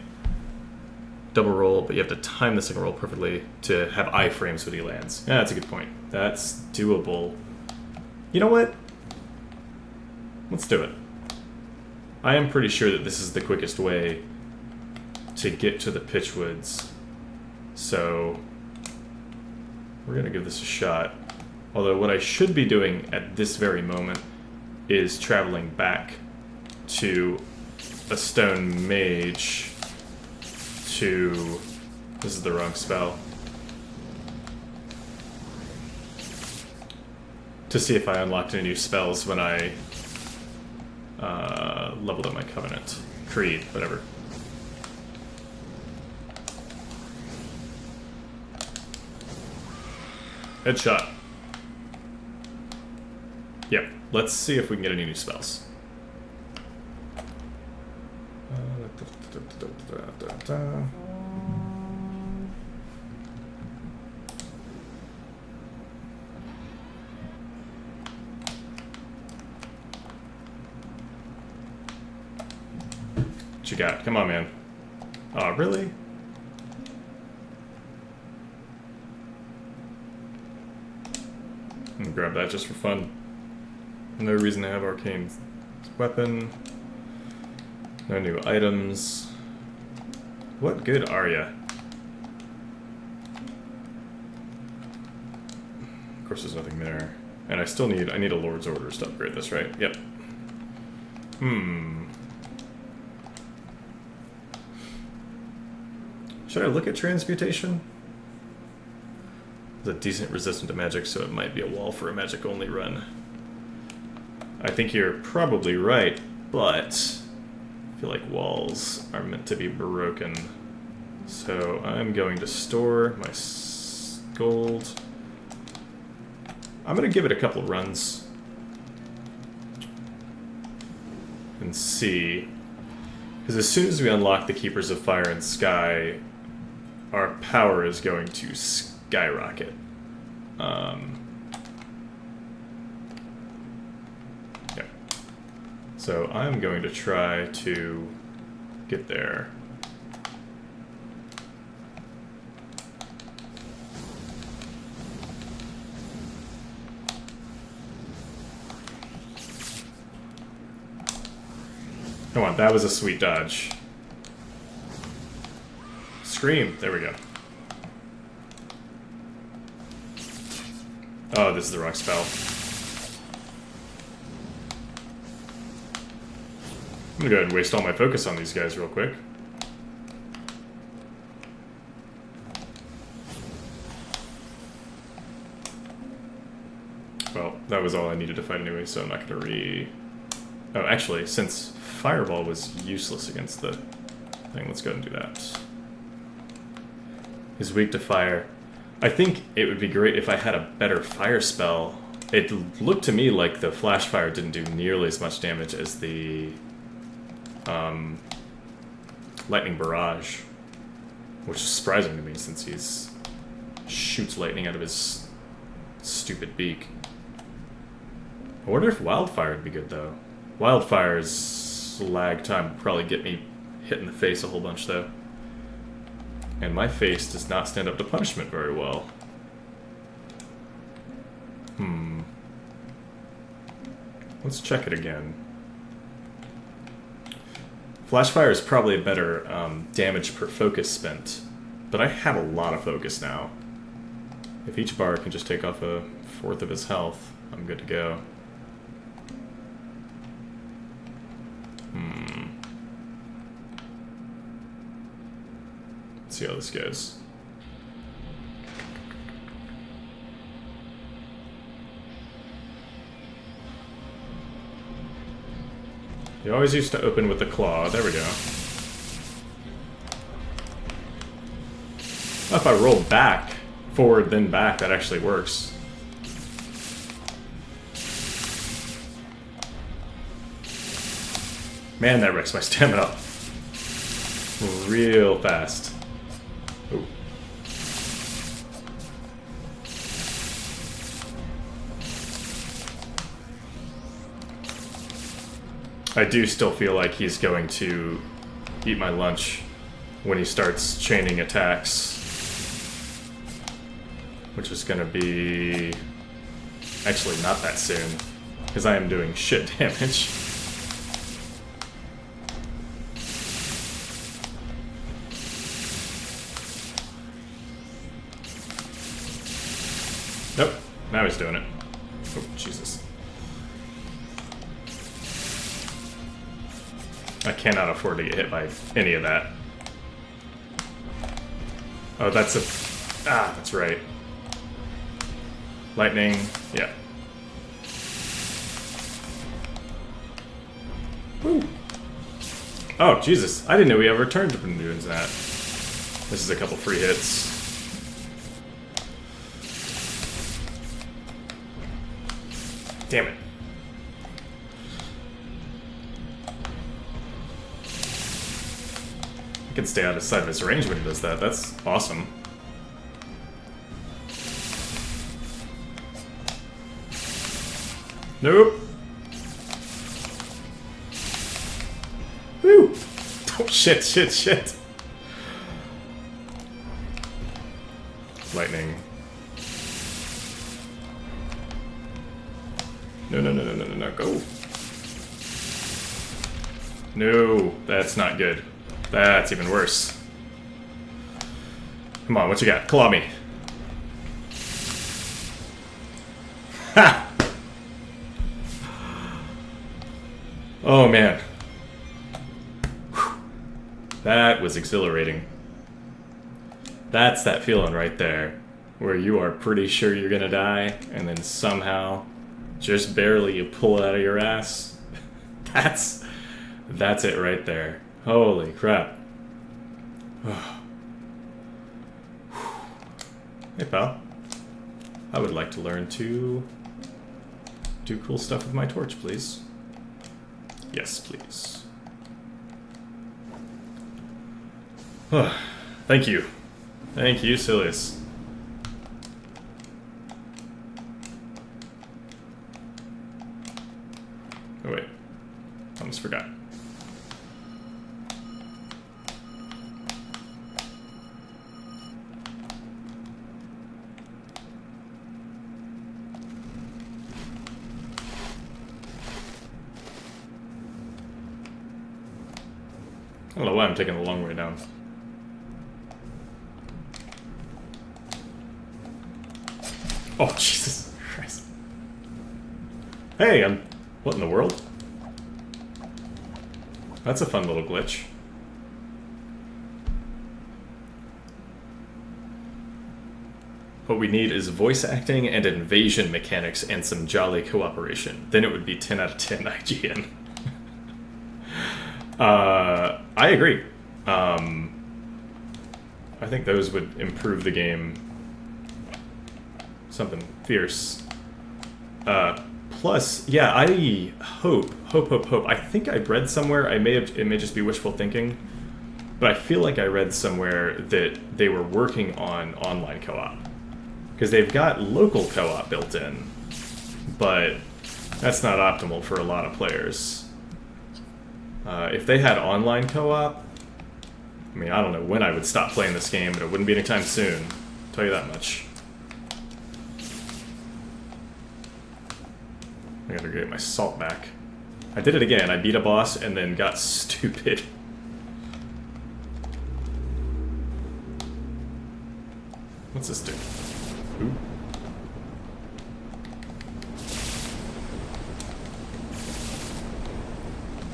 Double roll, but you have to time the second roll perfectly to have iframes when he lands. Yeah, that's a good point. That's doable. You know what? Let's do it. I am pretty sure that this is the quickest way to get to the Pitchwoods. So we're going to give this a shot. Although what I should be doing at this very moment is traveling back to a stone mage to... This is the wrong spell. To see if I unlocked any new spells when I leveled up my Covenant. Creed, whatever. Headshot. Yep. Let's see if we can get any new spells. What you got? Come on, man. Oh, really? I'm gonna grab that just for fun. No reason to have arcane weapon. No new items. What good are ya? Of course, there's nothing there, and I still need. I need a Lord's Orders to upgrade this, right? Yep. Should I look at transmutation? It's a decent resistant to magic, so it might be a wall for a magic-only run. I think you're probably right, but I feel like walls are meant to be broken. So I'm going to store my gold. I'm going to give it a couple runs and see. Because as soon as we unlock the Keepers of Fire and Sky, our power is going to skyrocket. Yeah. So I'm going to try to get there. Come on, that was a sweet dodge. Scream. There we go. Oh, this is the wrong spell. I'm gonna go ahead and waste all my focus on these guys real quick. Well, that was all I needed to fight anyway, so I'm not gonna Oh, actually, since Fireball was useless against the thing, let's go ahead and do that. He's weak to fire. I think it would be great if I had a better fire spell. It looked to me like the Flash Fire didn't do nearly as much damage as the Lightning Barrage, which is surprising to me since he's shoots lightning out of his stupid beak. I wonder if Wildfire would be good, though. Wildfire's lag time would probably get me hit in the face a whole bunch, though. And my face does not stand up to punishment very well. Let's check it again. Flashfire is probably a better damage per focus spent, but I have a lot of focus now. If each bar can just take off a fourth of his health, I'm good to go. Let's see how this goes. You always used to open with the claw. There we go. Oh, if I roll back, forward then back, that actually works. Man, that wrecks my stamina real fast. Ooh. I do still feel like he's going to eat my lunch when he starts chaining attacks. Which is going to be... actually not that soon, because I am doing shit damage. Nope, now he's doing it. Oh, Jesus. I cannot afford to get hit by any of that. Oh, that's a... ah, that's right. Lightning, yeah. Woo. Oh, Jesus. I didn't know we ever turned to doing that. This is a couple free hits. Damn it. I can stay out of sight of his range when he does that. That's awesome. Nope. Woo! Oh, shit, shit, shit. Lightning. No, no, no, no, no, no, no, go. No, that's not good. That's even worse. Come on, what you got? Claw me. Ha! Oh, man. Whew. That was exhilarating. That's that feeling right there, where you are pretty sure you're gonna die, and then somehow, just barely, you pull it out of your ass. That's it right there. Holy crap. Hey, pal. I would like to learn to do cool stuff with my torch, please. Yes, please. Thank you. Thank you, Silius. Oh, wait. Almost forgot. I don't know why I'm taking the long way down. Oh, Jesus Christ. Hey, what in the world? That's a fun little glitch. What we need is voice acting and invasion mechanics and some jolly cooperation. Then it would be 10 out of 10 IGN. I agree. I think those would improve the game something fierce. Plus, yeah, I hope. I think I read somewhere, it may just be wishful thinking, but I feel like I read somewhere that they were working on online co-op. Because they've got local co-op built in, but that's not optimal for a lot of players. If they had online co-op, I mean, I don't know when I would stop playing this game, but it wouldn't be anytime soon. I'll tell you that much. I gotta get my salt back. I did it again. I beat a boss and then got stupid. What's this do? Ooh.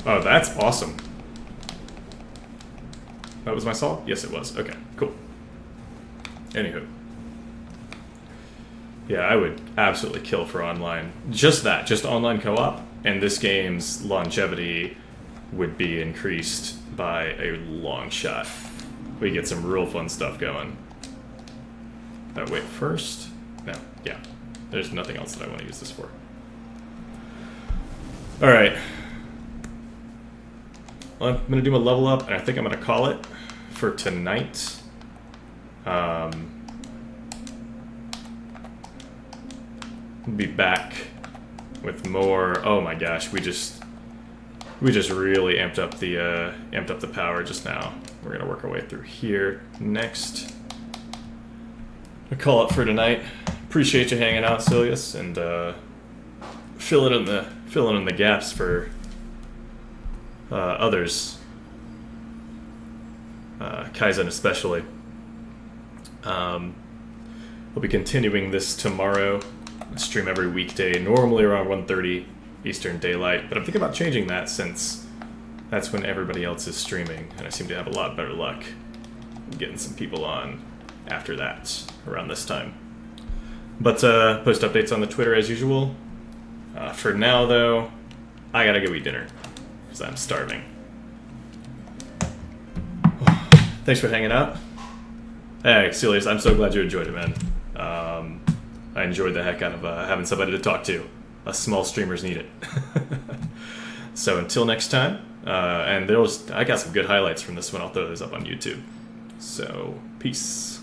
Oh, that's awesome. That was my salt? Yes, it was. Okay, cool. Anywho. Yeah, I would absolutely kill for online. Just that, just online co-op, and this game's longevity would be increased by a long shot. We get some real fun stuff going. Wait, first? No, yeah. There's nothing else that I want to use this for. Alright. Well, I'm going to do a level up, and I think I'm going to call it for tonight. We'll be back with more. Oh my gosh, we just really amped up the power just now. We're gonna work our way through here next. A call up for tonight. Appreciate you hanging out, Silius, and filling in the gaps for others. Kaizen especially. We'll be continuing this tomorrow. I stream every weekday, normally around 1:30 Eastern Daylight, but I'm thinking about changing that since that's when everybody else is streaming, and I seem to have a lot better luck getting some people on after that, around this time. But post updates on the Twitter as usual. For now, though, I gotta go eat dinner, because I'm starving. Thanks for hanging out. Hey, Celius, I'm so glad you enjoyed it, man. I enjoyed the heck out of having somebody to talk to. Us small streamers need it. So until next time, and I got some good highlights from this one. I'll throw those up on YouTube. So, peace.